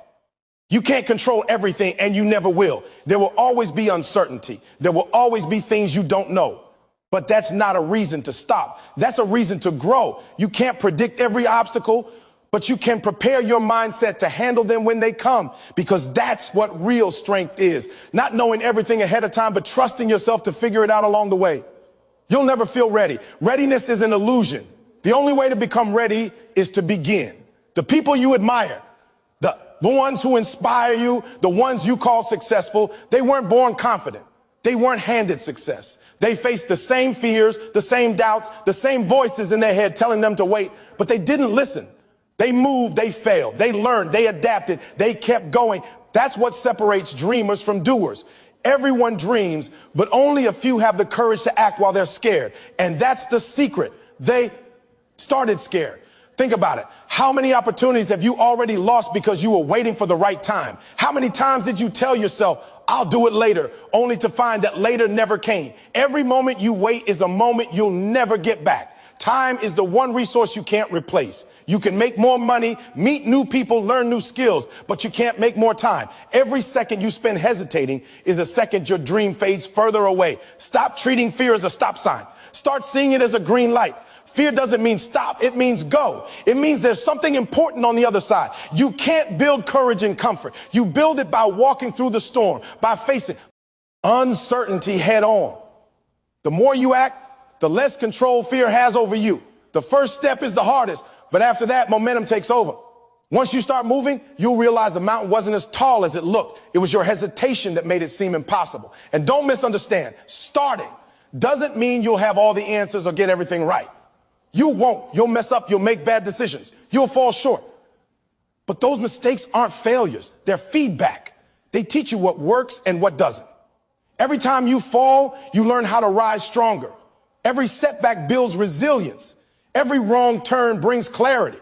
You can't control everything, and you never will. There will always be uncertainty. There will always be things you don't know. But that's not a reason to stop. That's a reason to grow. You can't predict every obstacle, but you can prepare your mindset to handle them when they come, because that's what real strength is. Not knowing everything ahead of time, but trusting yourself to figure it out along the way. You'll never feel ready. Readiness is an illusion. The only way to become ready is to begin. The people you admire, the ones who inspire you, the ones you call successful, they weren't born confident. They weren't handed success. They faced the same fears, the same doubts, the same voices in their head telling them to wait, but they didn't listen. They moved, they failed, they learned, they adapted, they kept going. That's what separates dreamers from doers. Everyone dreams, but only a few have the courage to act while they're scared. And that's the secret. They started scared. Think about it. How many opportunities have you already lost because you were waiting for the right time? How many times did you tell yourself, I'll do it later, only to find that later never came? Every moment you wait is a moment you'll never get back. Time is the one resource you can't replace. You can make more money, meet new people, learn new skills, but you can't make more time. Every second you spend hesitating is a second your dream fades further away. Stop treating fear as a stop sign. Start seeing it as a green light. Fear doesn't mean stop. It means go. It means there's something important on the other side. You can't build courage and comfort. You build it by walking through the storm, by facing uncertainty head on. The more you act, the less control fear has over you. The first step is the hardest, but after that, momentum takes over. Once you start moving, you'll realize the mountain wasn't as tall as it looked. It was your hesitation that made it seem impossible. And don't misunderstand, starting doesn't mean you'll have all the answers or get everything right. You won't. You'll mess up. You'll make bad decisions. You'll fall short. But those mistakes aren't failures. They're feedback. They teach you what works and what doesn't. Every time you fall, you learn how to rise stronger. Every setback builds resilience. Every wrong turn brings clarity.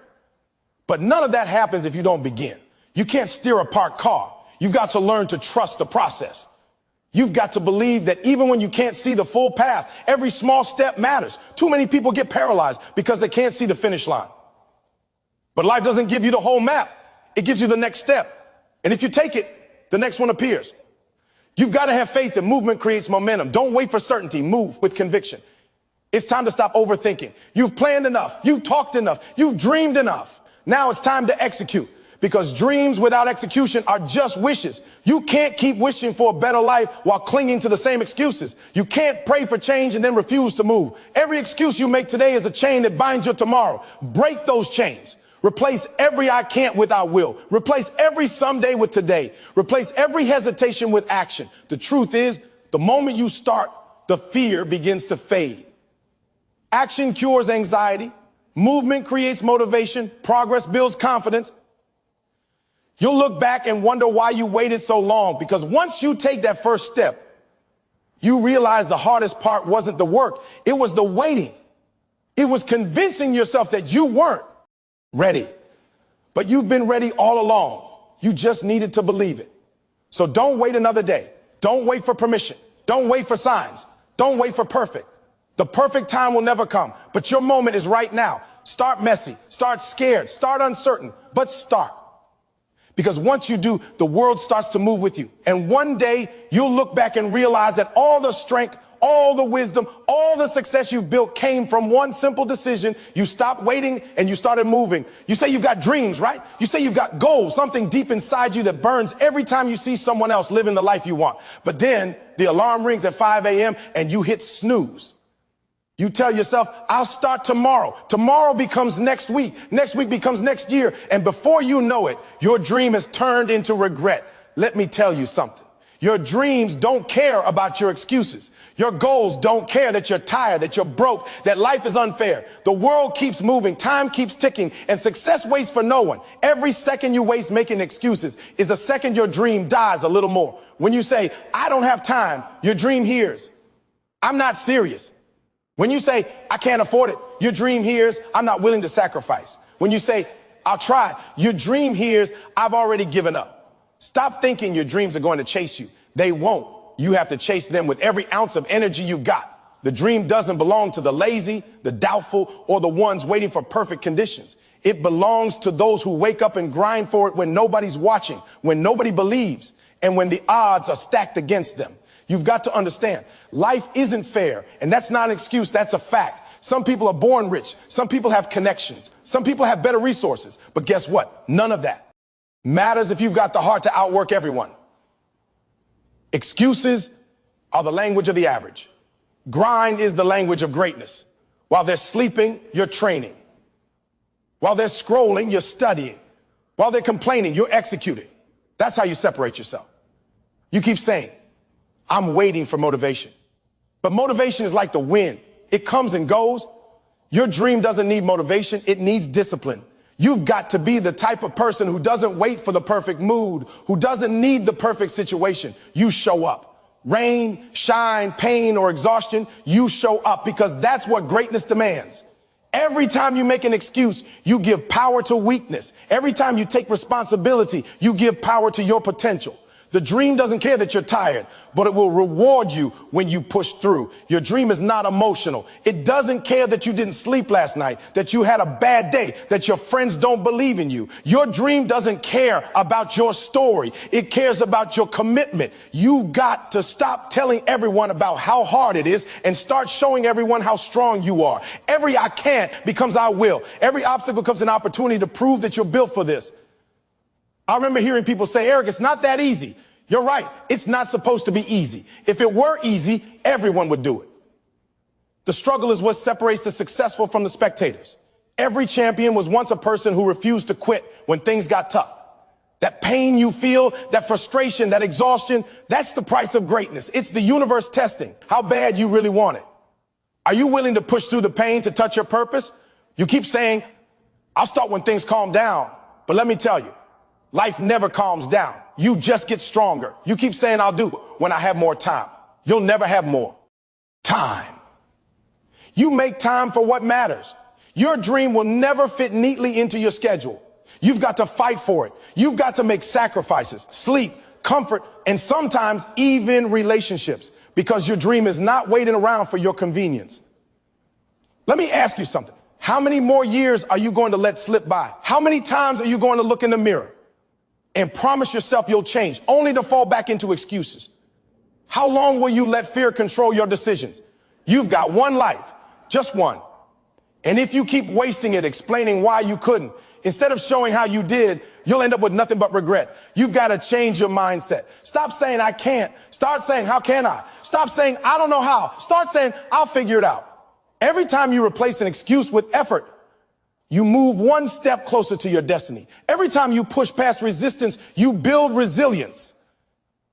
But none of that happens if you don't begin. You can't steer a parked car. You've got to learn to trust the process. You've got to believe that even when you can't see the full path, every small step matters. Too many people get paralyzed because they can't see the finish line. But life doesn't give you the whole map. It gives you the next step. And if you take it, the next one appears. You've got to have faith that movement creates momentum. Don't wait for certainty. Move with conviction. It's time to stop overthinking. You've planned enough. You've talked enough. You've dreamed enough. Now it's time to execute. Because dreams without execution are just wishes. You can't keep wishing for a better life while clinging to the same excuses. You can't pray for change and then refuse to move. Every excuse you make today is a chain that binds you tomorrow. Break those chains. Replace every I can't with I will. Replace every someday with today. Replace every hesitation with action. The truth is, the moment you start, the fear begins to fade. Action cures anxiety. Movement creates motivation. Progress builds confidence. You'll look back and wonder why you waited so long, because once you take that first step, you realize the hardest part wasn't the work. It was the waiting. It was convincing yourself that you weren't ready. But you've been ready all along. You just needed to believe it. So don't wait another day. Don't wait for permission. Don't wait for signs. Don't wait for perfect. The perfect time will never come, but your moment is right now. Start messy, start scared, start uncertain, but start. Because once you do, the world starts to move with you. And one day you'll look back and realize that all the strength, all the wisdom, all the success you've built came from one simple decision. You stopped waiting and you started moving. You say you've got dreams, right? You say you've got goals, something deep inside you that burns every time you see someone else living the life you want. But then the alarm rings at 5 a.m. and you hit snooze. You tell yourself, I'll start tomorrow. Tomorrow becomes next week. Next week becomes next year. And before you know it, your dream has turned into regret. Let me tell you something. Your dreams don't care about your excuses. Your goals don't care that you're tired, that you're broke, that life is unfair. The world keeps moving. Time keeps ticking, and success waits for no one. Every second you waste making excuses is a second your dream dies a little more. When you say, I don't have time, your dream hears, I'm not serious. When you say, I can't afford it, your dream hears, I'm not willing to sacrifice. When you say, I'll try, your dream hears, I've already given up. Stop thinking your dreams are going to chase you. They won't. You have to chase them with every ounce of energy you've got. The dream doesn't belong to the lazy, the doubtful, or the ones waiting for perfect conditions. It belongs to those who wake up and grind for it when nobody's watching, when nobody believes, and when the odds are stacked against them. You've got to understand, life isn't fair, and that's not an excuse, that's a fact. Some people are born rich, some people have connections, some people have better resources, but guess what? None of that matters if you've got the heart to outwork everyone. Excuses are the language of the average. Grind is the language of greatness. While they're sleeping, you're training. While they're scrolling, you're studying. While they're complaining, you're executing. That's how you separate yourself. You keep saying, I'm waiting for motivation. But motivation is like the wind. It comes and goes. Your dream doesn't need motivation. It needs discipline. You've got to be the type of person who doesn't wait for the perfect mood, who doesn't need the perfect situation. You show up. Rain, shine, pain, or exhaustion, you show up, because that's what greatness demands. Every time you make an excuse, you give power to weakness. Every time you take responsibility, you give power to your potential. The dream doesn't care that you're tired, but it will reward you when you push through. Your dream is not emotional. It doesn't care that you didn't sleep last night, that you had a bad day, that your friends don't believe in you. Your dream doesn't care about your story. It cares about your commitment. You've got to stop telling everyone about how hard it is and start showing everyone how strong you are. Every I can't becomes I will. Every obstacle becomes an opportunity to prove that you're built for this. I remember hearing people say, Eric, it's not that easy. You're right. It's not supposed to be easy. If it were easy, everyone would do it. The struggle is what separates the successful from the spectators. Every champion was once a person who refused to quit when things got tough. That pain you feel, that frustration, that exhaustion, that's the price of greatness. It's the universe testing how bad you really want it. Are you willing to push through the pain to touch your purpose? You keep saying, I'll start when things calm down. But let me tell you, life never calms down. You just get stronger. You keep saying, I'll do it when I have more time. You'll never have more time. You make time for what matters. Your dream will never fit neatly into your schedule. You've got to fight for it. You've got to make sacrifices, sleep, comfort, and sometimes even relationships, because your dream is not waiting around for your convenience. Let me ask you something. How many more years are you going to let slip by? How many times are you going to look in the mirror and promise yourself you'll change, only to fall back into excuses? How long will you let fear control your decisions? You've got one life, just one. And if you keep wasting it explaining why you couldn't, instead of showing how you did, you'll end up with nothing but regret. You've got to change your mindset. Stop saying I can't. Start saying, how can I? Stop saying, I don't know how. Start saying, I'll figure it out. Every time you replace an excuse with effort, you move one step closer to your destiny. Every time you push past resistance, you build resilience.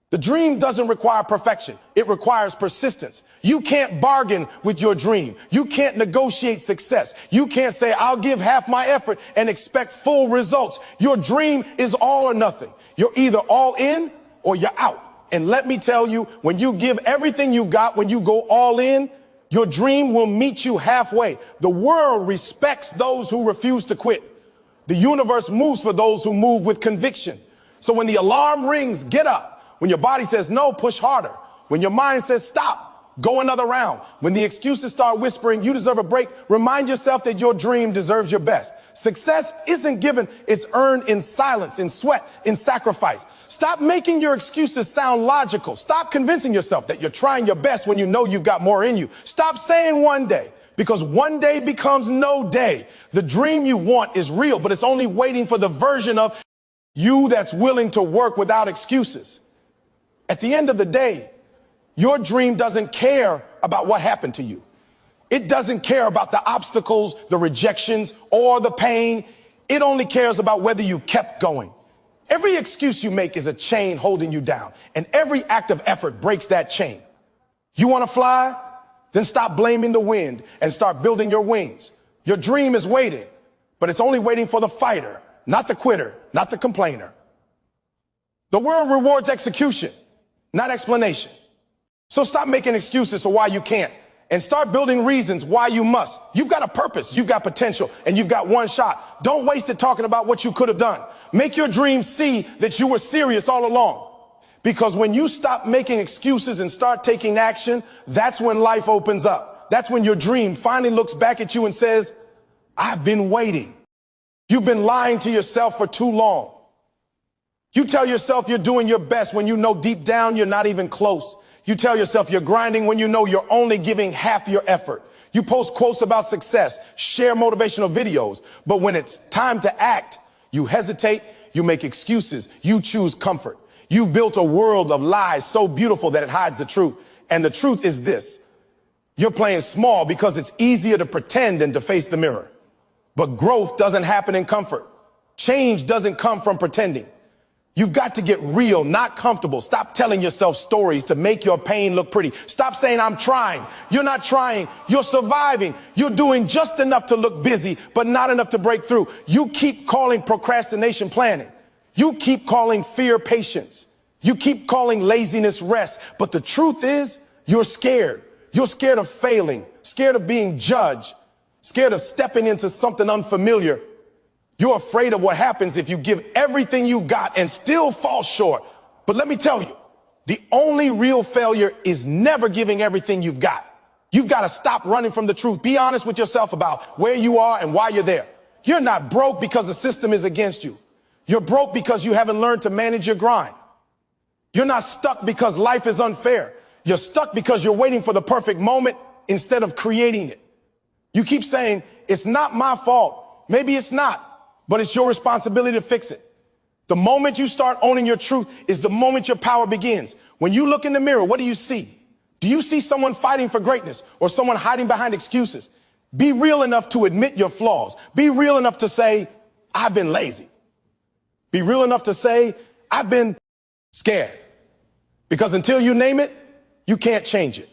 The dream doesn't require perfection. It requires persistence. You can't bargain with your dream. You can't negotiate success. You can't say, I'll give half my effort and expect full results. Your dream is all or nothing. You're either all in or you're out. And let me tell you, when you give everything you got, when you go all in, your dream will meet you halfway. The world respects those who refuse to quit. The universe moves for those who move with conviction. So when the alarm rings, get up. When your body says no, push harder. When your mind says stop, go another round. When the excuses start whispering you deserve a break, remind yourself that your dream deserves your best. Success isn't given, it's earned in silence, in sweat, in sacrifice. Stop making your excuses sound logical. Stop convincing yourself that you're trying your best when you know you've got more in you. Stop saying one day, because one day becomes no day. The dream you want is real, but it's only waiting for the version of you that's willing to work without excuses. At the end of the day, your dream doesn't care about what happened to you. It doesn't care about the obstacles, the rejections, or the pain. It only cares about whether you kept going. Every excuse you make is a chain holding you down, and every act of effort breaks that chain. You want to fly? Then stop blaming the wind and start building your wings. Your dream is waiting, but it's only waiting for the fighter, not the quitter, not the complainer. The world rewards execution, not explanation. So stop making excuses for why you can't and start building reasons why you must. You've got a purpose, you've got potential, and you've got one shot. Don't waste it talking about what you could have done. Make your dream see that you were serious all along. Because when you stop making excuses and start taking action, that's when life opens up. That's when your dream finally looks back at you and says, I've been waiting. You've been lying to yourself for too long. You tell yourself you're doing your best when you know deep down you're not even close. You tell yourself you're grinding when you know you're only giving half your effort. You post quotes about success, share motivational videos, but when it's time to act, you hesitate, you make excuses, you choose comfort. You've built a world of lies so beautiful that it hides the truth. And the truth is this: you're playing small because it's easier to pretend than to face the mirror. But growth doesn't happen in comfort. Change doesn't come from pretending. You've got to get real, not comfortable. Stop telling yourself stories to make your pain look pretty. Stop saying, I'm trying. You're not trying. You're surviving. You're doing just enough to look busy, but not enough to break through. You keep calling procrastination planning. You keep calling fear patience. You keep calling laziness rest. But the truth is, you're scared. You're scared of failing, scared of being judged, scared of stepping into something unfamiliar. You're afraid of what happens if you give everything you got and still fall short. But let me tell you, the only real failure is never giving everything you've got. You've got to stop running from the truth. Be honest with yourself about where you are and why you're there. You're not broke because the system is against you. You're broke because you haven't learned to manage your grind. You're not stuck because life is unfair. You're stuck because you're waiting for the perfect moment instead of creating it. You keep saying, it's not my fault. Maybe it's not, but it's your responsibility to fix it. The moment you start owning your truth is the moment your power begins. When you look in the mirror, what do you see? Do you see someone fighting for greatness or someone hiding behind excuses? Be real enough to admit your flaws. Be real enough to say, I've been lazy. Be real enough to say, I've been scared. Because until you name it, you can't change it.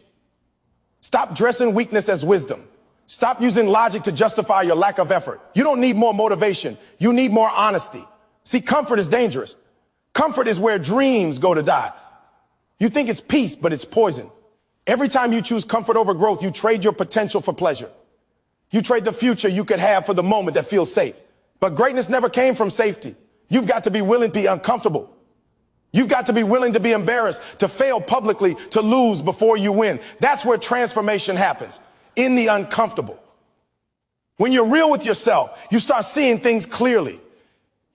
Stop dressing weakness as wisdom. Stop using logic to justify your lack of effort. You don't need more motivation. You need more honesty. See, comfort is dangerous. Comfort is where dreams go to die. You think it's peace, but it's poison. Every time you choose comfort over growth, you trade your potential for pleasure. You trade the future you could have for the moment that feels safe. But greatness never came from safety. You've got to be willing to be uncomfortable. You've got to be willing to be embarrassed, to fail publicly, to lose before you win. That's where transformation happens, in the uncomfortable. When you're real with yourself, you start seeing things clearly.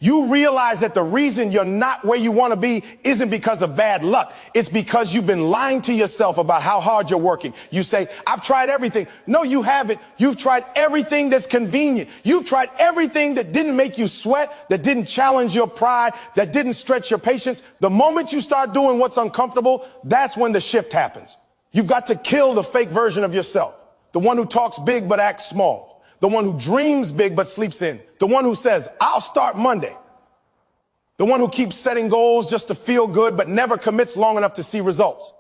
You realize that the reason you're not where you want to be isn't because of bad luck. It's because you've been lying to yourself about how hard you're working. You say, I've tried everything. No, you haven't. You've tried everything that's convenient. You've tried everything that didn't make you sweat, that didn't challenge your pride, that didn't stretch your patience. The moment you start doing what's uncomfortable, that's when the shift happens. You've got to kill the fake version of yourself, the one who talks big but acts small. The one who dreams big but sleeps in. The one who says, I'll start Monday. The one who keeps setting goals just to feel good but never commits long enough to see results.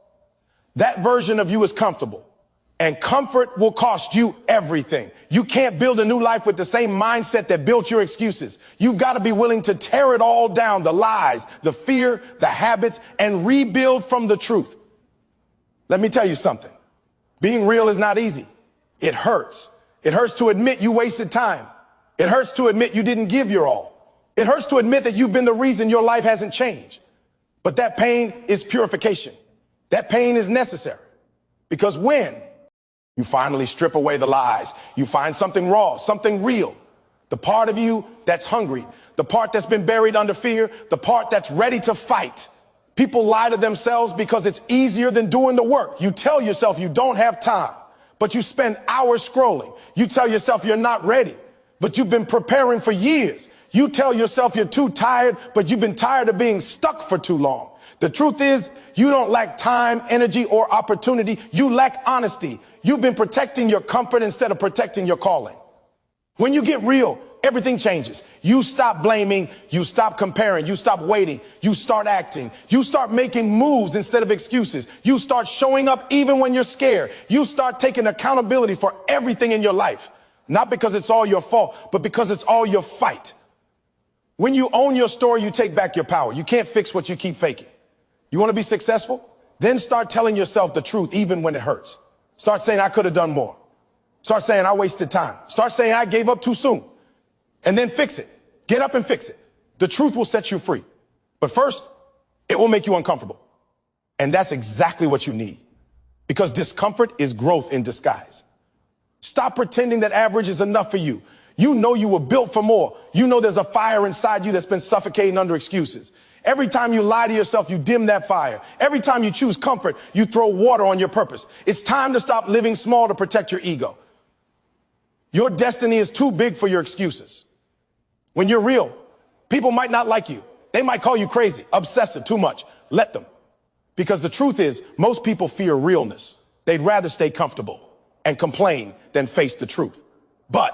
That version of you is comfortable. And comfort will cost you everything. You can't build a new life with the same mindset that built your excuses. You've got to be willing to tear it all down, the lies, the fear, the habits, and rebuild from the truth. Let me tell you something. Being real is not easy. It hurts. It hurts to admit you wasted time. It hurts to admit you didn't give your all. It hurts to admit that you've been the reason your life hasn't changed. But that pain is purification. That pain is necessary. Because when you finally strip away the lies, you find something raw, something real, the part of you that's hungry, the part that's been buried under fear, the part that's ready to fight. People lie to themselves because it's easier than doing the work. You tell yourself you don't have time, but you spend hours scrolling. You tell yourself you're not ready, but you've been preparing for years. You tell yourself you're too tired, but you've been tired of being stuck for too long. The truth is, you don't lack time, energy, or opportunity. You lack honesty. You've been protecting your comfort instead of protecting your calling. When you get real, everything changes. You stop blaming, you stop comparing, you stop waiting, you start acting, you start making moves instead of excuses. You start showing up even when you're scared. You start taking accountability for everything in your life, not because it's all your fault, but because it's all your fight. When you own your story, you take back your power. You can't fix what you keep faking. You want to be successful? Then start telling yourself the truth even when it hurts. Start saying, I could have done more. Start saying, I wasted time. Start saying, I gave up too soon. And then fix it. Get up and fix it. The truth will set you free. But first, it will make you uncomfortable. And that's exactly what you need. Because discomfort is growth in disguise. Stop pretending that average is enough for you. You know you were built for more. You know there's a fire inside you that's been suffocating under excuses. Every time you lie to yourself, you dim that fire. Every time you choose comfort, you throw water on your purpose. It's time to stop living small to protect your ego. Your destiny is too big for your excuses. When you're real, people might not like you. They might call you crazy, obsessive, too much. Let them. Because the truth is, most people fear realness. They'd rather stay comfortable and complain than face the truth. But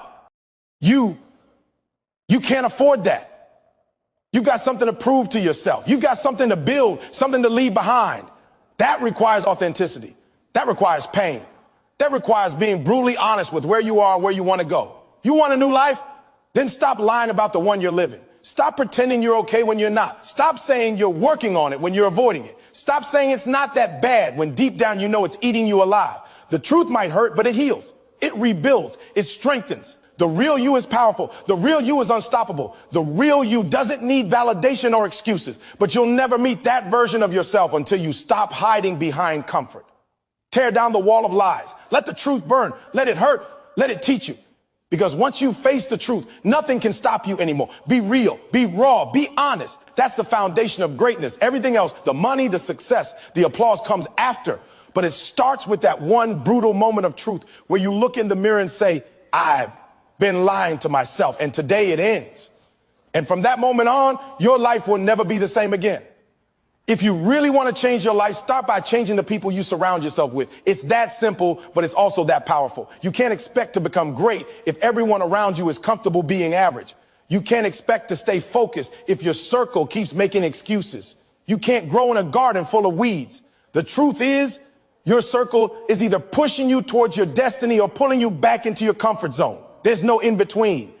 you can't afford that. You've got something to prove to yourself. You've got something to build, something to leave behind. That requires authenticity. That requires pain. That requires being brutally honest with where you are and where you want to go. You want a new life? Then stop lying about the one you're living. Stop pretending you're okay when you're not. Stop saying you're working on it when you're avoiding it. Stop saying it's not that bad when deep down you know it's eating you alive. The truth might hurt, but it heals. It rebuilds. It strengthens. The real you is powerful. The real you is unstoppable. The real you doesn't need validation or excuses, but you'll never meet that version of yourself until you stop hiding behind comfort. Tear down the wall of lies. Let the truth burn. Let it hurt. Let it teach you. Because once you face the truth, nothing can stop you anymore. Be real, be raw, be honest. That's the foundation of greatness. Everything else, the money, the success, the applause comes after. But it starts with that one brutal moment of truth where you look in the mirror and say, I've been lying to myself, and today it ends. And from that moment on, your life will never be the same again. If you really want to change your life, start by changing the people you surround yourself with. It's that simple, but it's also that powerful. You can't expect to become great if everyone around you is comfortable being average. You can't expect to stay focused if your circle keeps making excuses. You can't grow in a garden full of weeds. The truth is, your circle is either pushing you towards your destiny or pulling you back into your comfort zone. There's no in between.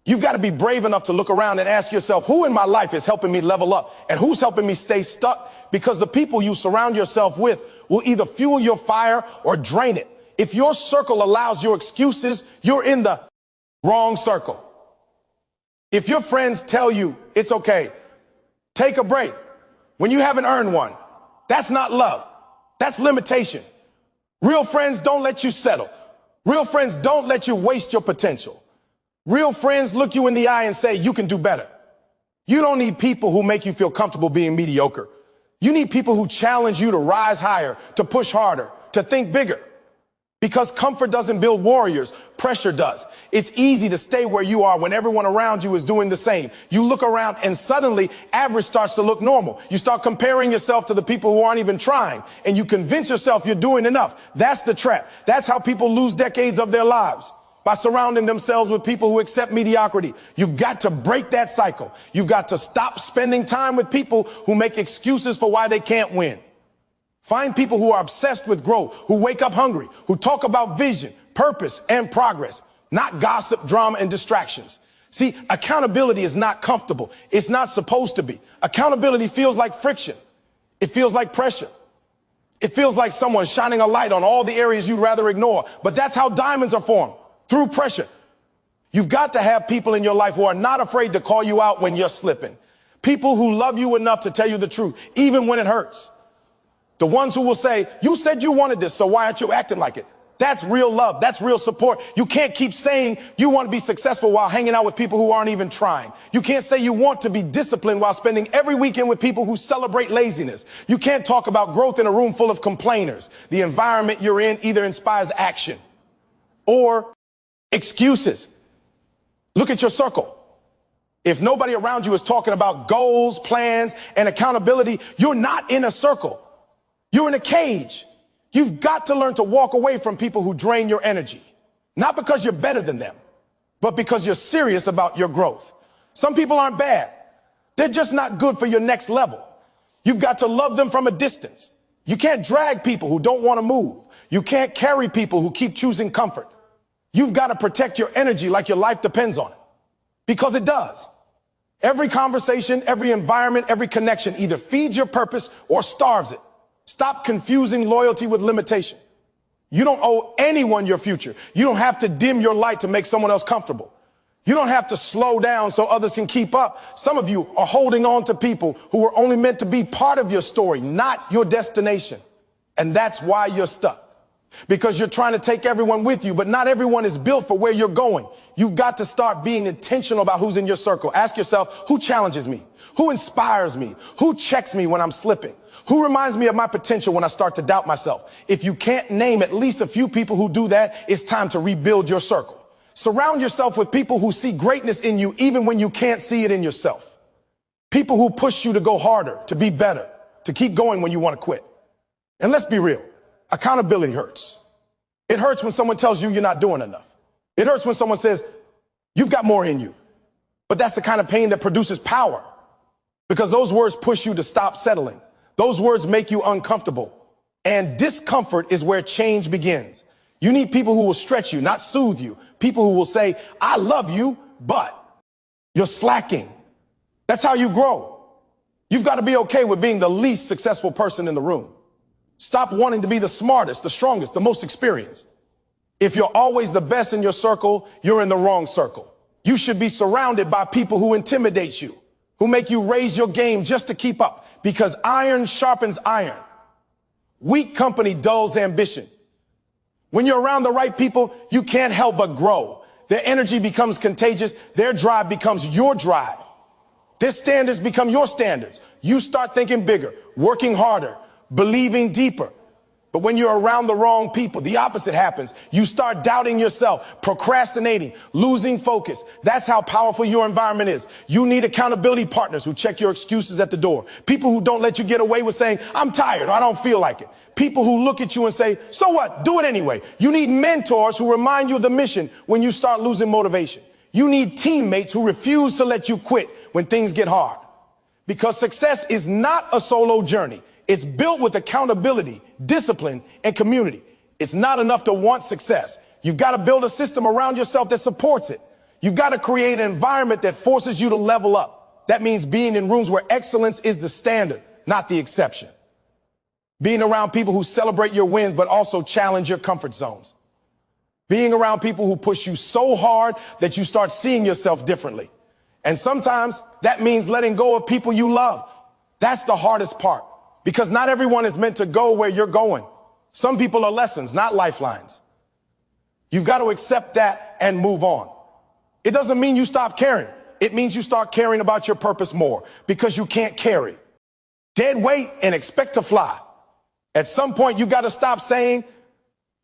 You've got to be brave enough to look around and ask yourself, who in my life is helping me level up and who's helping me stay stuck? Because the people you surround yourself with will either fuel your fire or drain it. If your circle allows your excuses, you're in the wrong circle. If your friends tell you it's okay, take a break when you haven't earned one, that's not love. That's limitation. Real friends don't let you settle. Real friends don't let you waste your potential. Real friends look you in the eye and say, you can do better. You don't need people who make you feel comfortable being mediocre. You need people who challenge you to rise higher, to push harder, to think bigger. Because comfort doesn't build warriors, pressure does. It's easy to stay where you are when everyone around you is doing the same. You look around and suddenly average starts to look normal. You start comparing yourself to the people who aren't even trying, and you convince yourself you're doing enough. That's the trap. That's how people lose decades of their lives, by surrounding themselves with people who accept mediocrity. You've got to break that cycle. You've got to stop spending time with people who make excuses for why they can't win. Find people who are obsessed with growth, who wake up hungry, who talk about vision, purpose, and progress, not gossip, drama, and distractions. See, accountability is not comfortable. It's not supposed to be. Accountability feels like friction. It feels like pressure. It feels like someone shining a light on all the areas you'd rather ignore. But that's how diamonds are formed, through pressure. You've got to have people in your life who are not afraid to call you out when you're slipping. People who love you enough to tell you the truth, even when it hurts. The ones who will say, you said you wanted this, so why aren't you acting like it? That's real love. That's real support. You can't keep saying you want to be successful while hanging out with people who aren't even trying. You can't say you want to be disciplined while spending every weekend with people who celebrate laziness. You can't talk about growth in a room full of complainers. The environment you're in either inspires action or excuses. Look at your circle. If nobody around you is talking about goals, plans, and accountability, you're not in a circle. You're in a cage. You've got to learn to walk away from people who drain your energy. Not because you're better than them, but because you're serious about your growth. Some people aren't bad. They're just not good for your next level. You've got to love them from a distance. You can't drag people who don't want to move. You can't carry people who keep choosing comfort. You've got to protect your energy like your life depends on it. Because it does. Every conversation, every environment, every connection either feeds your purpose or starves it. Stop confusing loyalty with limitation. You don't owe anyone your future. You don't have to dim your light to make someone else comfortable. You don't have to slow down so others can keep up. Some of you are holding on to people who were only meant to be part of your story, not your destination. And that's why you're stuck. Because you're trying to take everyone with you, but not everyone is built for where you're going. You've got to start being intentional about who's in your circle. Ask yourself, who challenges me? Who inspires me? Who checks me when I'm slipping? Who reminds me of my potential when I start to doubt myself? If you can't name at least a few people who do that, it's time to rebuild your circle. Surround yourself with people who see greatness in you even when you can't see it in yourself. People who push you to go harder, to be better, to keep going when you want to quit. And let's be real. Accountability hurts. It hurts when someone tells you you're not doing enough. It hurts when someone says you've got more in you. But that's the kind of pain that produces power, because those words push you to stop settling. Those words make you uncomfortable, and discomfort is where change begins. You need people who will stretch you, not soothe you. People who will say, I love you, but you're slacking. That's how you grow. You've got to be okay with being the least successful person in the room. Stop wanting to be the smartest, the strongest, the most experienced. If you're always the best in your circle, you're in the wrong circle. You should be surrounded by people who intimidate you, who make you raise your game just to keep up, because iron sharpens iron. Weak company dulls ambition. When you're around the right people, you can't help but grow. Their energy becomes contagious. Their drive becomes your drive. Their standards become your standards. You start thinking bigger, working harder, believing deeper. But when you're around the wrong people, the opposite happens. You start doubting yourself, procrastinating, losing focus. That's how powerful your environment is. You need accountability partners who check your excuses at the door. People who don't let you get away with saying, I'm tired, or I don't feel like it. People who look at you and say, so what? Do it anyway. You need mentors who remind you of the mission when you start losing motivation. You need teammates who refuse to let you quit when things get hard. Because success is not a solo journey. It's built with accountability, discipline, and community. It's not enough to want success. You've got to build a system around yourself that supports it. You've got to create an environment that forces you to level up. That means being in rooms where excellence is the standard, not the exception. Being around people who celebrate your wins, but also challenge your comfort zones. Being around people who push you so hard that you start seeing yourself differently. And sometimes that means letting go of people you love. That's the hardest part. Because not everyone is meant to go where you're going. Some people are lessons, not lifelines. You've got to accept that and move on. It doesn't mean you stop caring. It means you start caring about your purpose more, because you can't carry dead weight and expect to fly. At some point, you got to stop saying,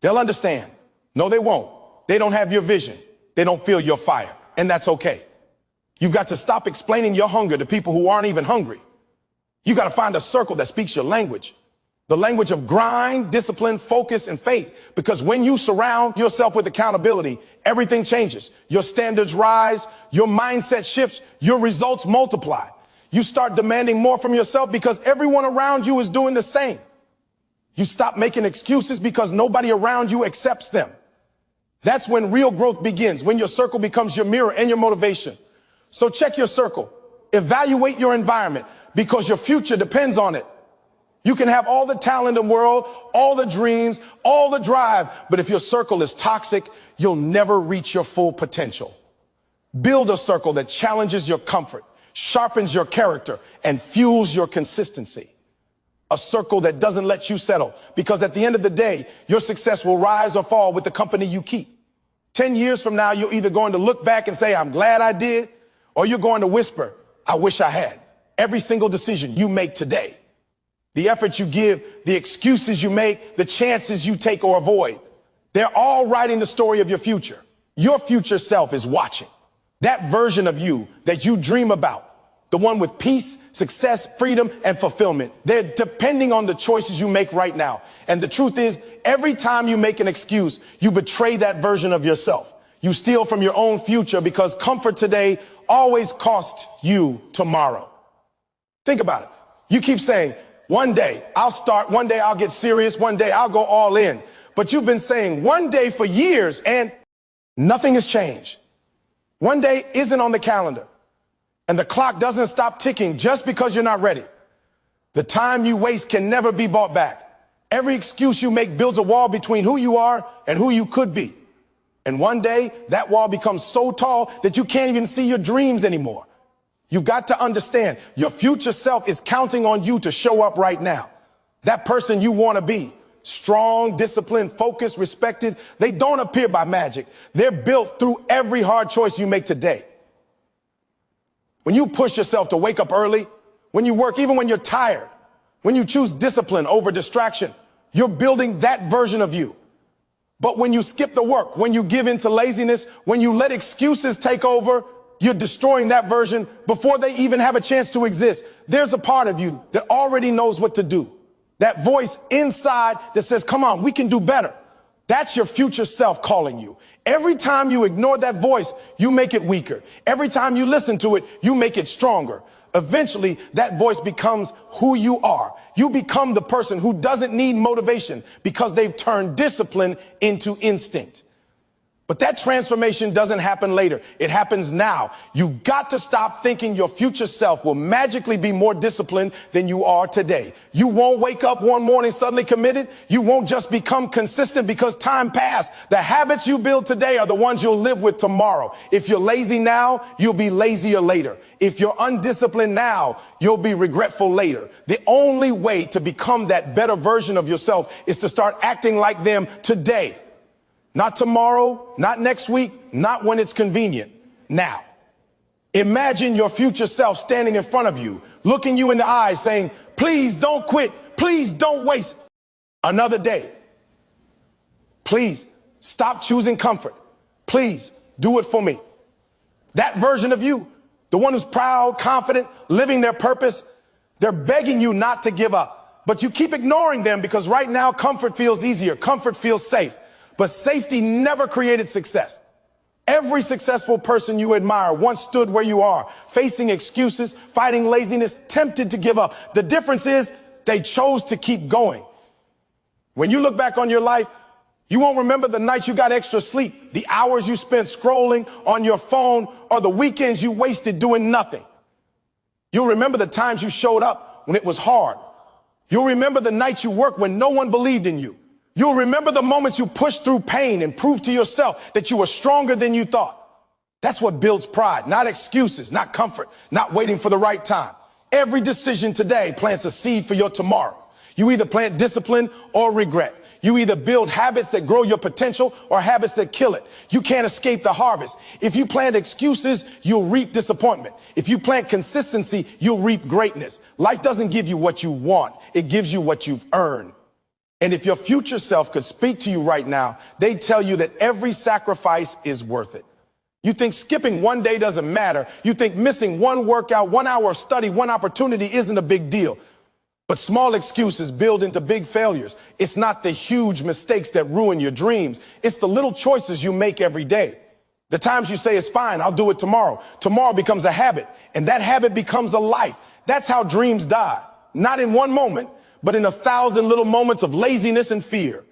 they'll understand. No, they won't. They don't have your vision. They don't feel your fire. And that's okay. You've got to stop explaining your hunger to people who aren't even hungry. You got to find a circle that speaks your language, the language of grind, discipline, focus, and faith. Because when you surround yourself with accountability, everything changes. Your standards rise, your mindset shifts, your results multiply. You start demanding more from yourself because everyone around you is doing the same. You stop making excuses because nobody around you accepts them. That's when real growth begins, when your circle becomes your mirror and your motivation. So check your circle, evaluate your environment, because your future depends on it. You can have all the talent in the world, all the dreams, all the drive, but if your circle is toxic, you'll never reach your full potential. Build a circle that challenges your comfort, sharpens your character, and fuels your consistency. A circle that doesn't let you settle, because at the end of the day, your success will rise or fall with the company you keep. 10 years from now, you're either going to look back and say, I'm glad I did, or you're going to whisper, I wish I had. Every single decision you make today, the effort you give, the excuses you make, the chances you take or avoid, they're all writing the story of your future. Your future self is watching. That version of you that you dream about, the one with peace, success, freedom, and fulfillment, they're depending on the choices you make right now. And the truth is, every time you make an excuse, you betray that version of yourself. You steal from your own future, because comfort today always costs you tomorrow. Think about it. You keep saying, one day I'll start, one day I'll get serious, one day I'll go all in. But you've been saying one day for years and nothing has changed. One day isn't on the calendar, and the clock doesn't stop ticking just because you're not ready. The time you waste can never be bought back. Every excuse you make builds a wall between who you are and who you could be. And one day that wall becomes so tall that you can't even see your dreams anymore. You've got to understand, your future self is counting on you to show up right now. That person you want to be, strong, disciplined, focused, respected, they don't appear by magic. They're built through every hard choice you make today. When you push yourself to wake up early, when you work, even when you're tired, when you choose discipline over distraction, you're building that version of you. But when you skip the work, when you give in to laziness, when you let excuses take over, you're destroying that version before they even have a chance to exist. There's a part of you that already knows what to do. That voice inside that says, come on, we can do better. That's your future self calling you. Every time you ignore that voice, you make it weaker. Every time you listen to it, you make it stronger. Eventually, that voice becomes who you are. You become the person who doesn't need motivation because they've turned discipline into instinct. But that transformation doesn't happen later. It happens now. You got to stop thinking your future self will magically be more disciplined than you are today. You won't wake up one morning suddenly committed. You won't just become consistent because time passed. The habits you build today are the ones you'll live with tomorrow. If you're lazy now, you'll be lazier later. If you're undisciplined now, you'll be regretful later. The only way to become that better version of yourself is to start acting like them today. Not tomorrow, not next week, not when it's convenient. Now, imagine your future self standing in front of you, looking you in the eyes saying, please don't quit. Please don't waste another day. Please stop choosing comfort. Please do it for me. That version of you, the one who's proud, confident, living their purpose, they're begging you not to give up. But you keep ignoring them because right now comfort feels easier. Comfort feels safe. But safety never created success. Every successful person you admire once stood where you are, facing excuses, fighting laziness, tempted to give up. The difference is they chose to keep going. When you look back on your life, you won't remember the nights you got extra sleep, the hours you spent scrolling on your phone, or the weekends you wasted doing nothing. You'll remember the times you showed up when it was hard. You'll remember the nights you worked when no one believed in you. You'll remember the moments you pushed through pain and proved to yourself that you were stronger than you thought. That's what builds pride, not excuses, not comfort, not waiting for the right time. Every decision today plants a seed for your tomorrow. You either plant discipline or regret. You either build habits that grow your potential or habits that kill it. You can't escape the harvest. If you plant excuses, you'll reap disappointment. If you plant consistency, you'll reap greatness. Life doesn't give you what you want. It gives you what you've earned. And if your future self could speak to you right now, they'd tell you that every sacrifice is worth it. You think skipping one day doesn't matter. You think missing one workout, 1 hour of study, one opportunity isn't a big deal. But small excuses build into big failures. It's not the huge mistakes that ruin your dreams. It's the little choices you make every day. The times you say, it's fine, I'll do it tomorrow. Tomorrow becomes a habit, and that habit becomes a life. That's how dreams die. Not in one moment, but in 1,000 little moments of laziness and fear.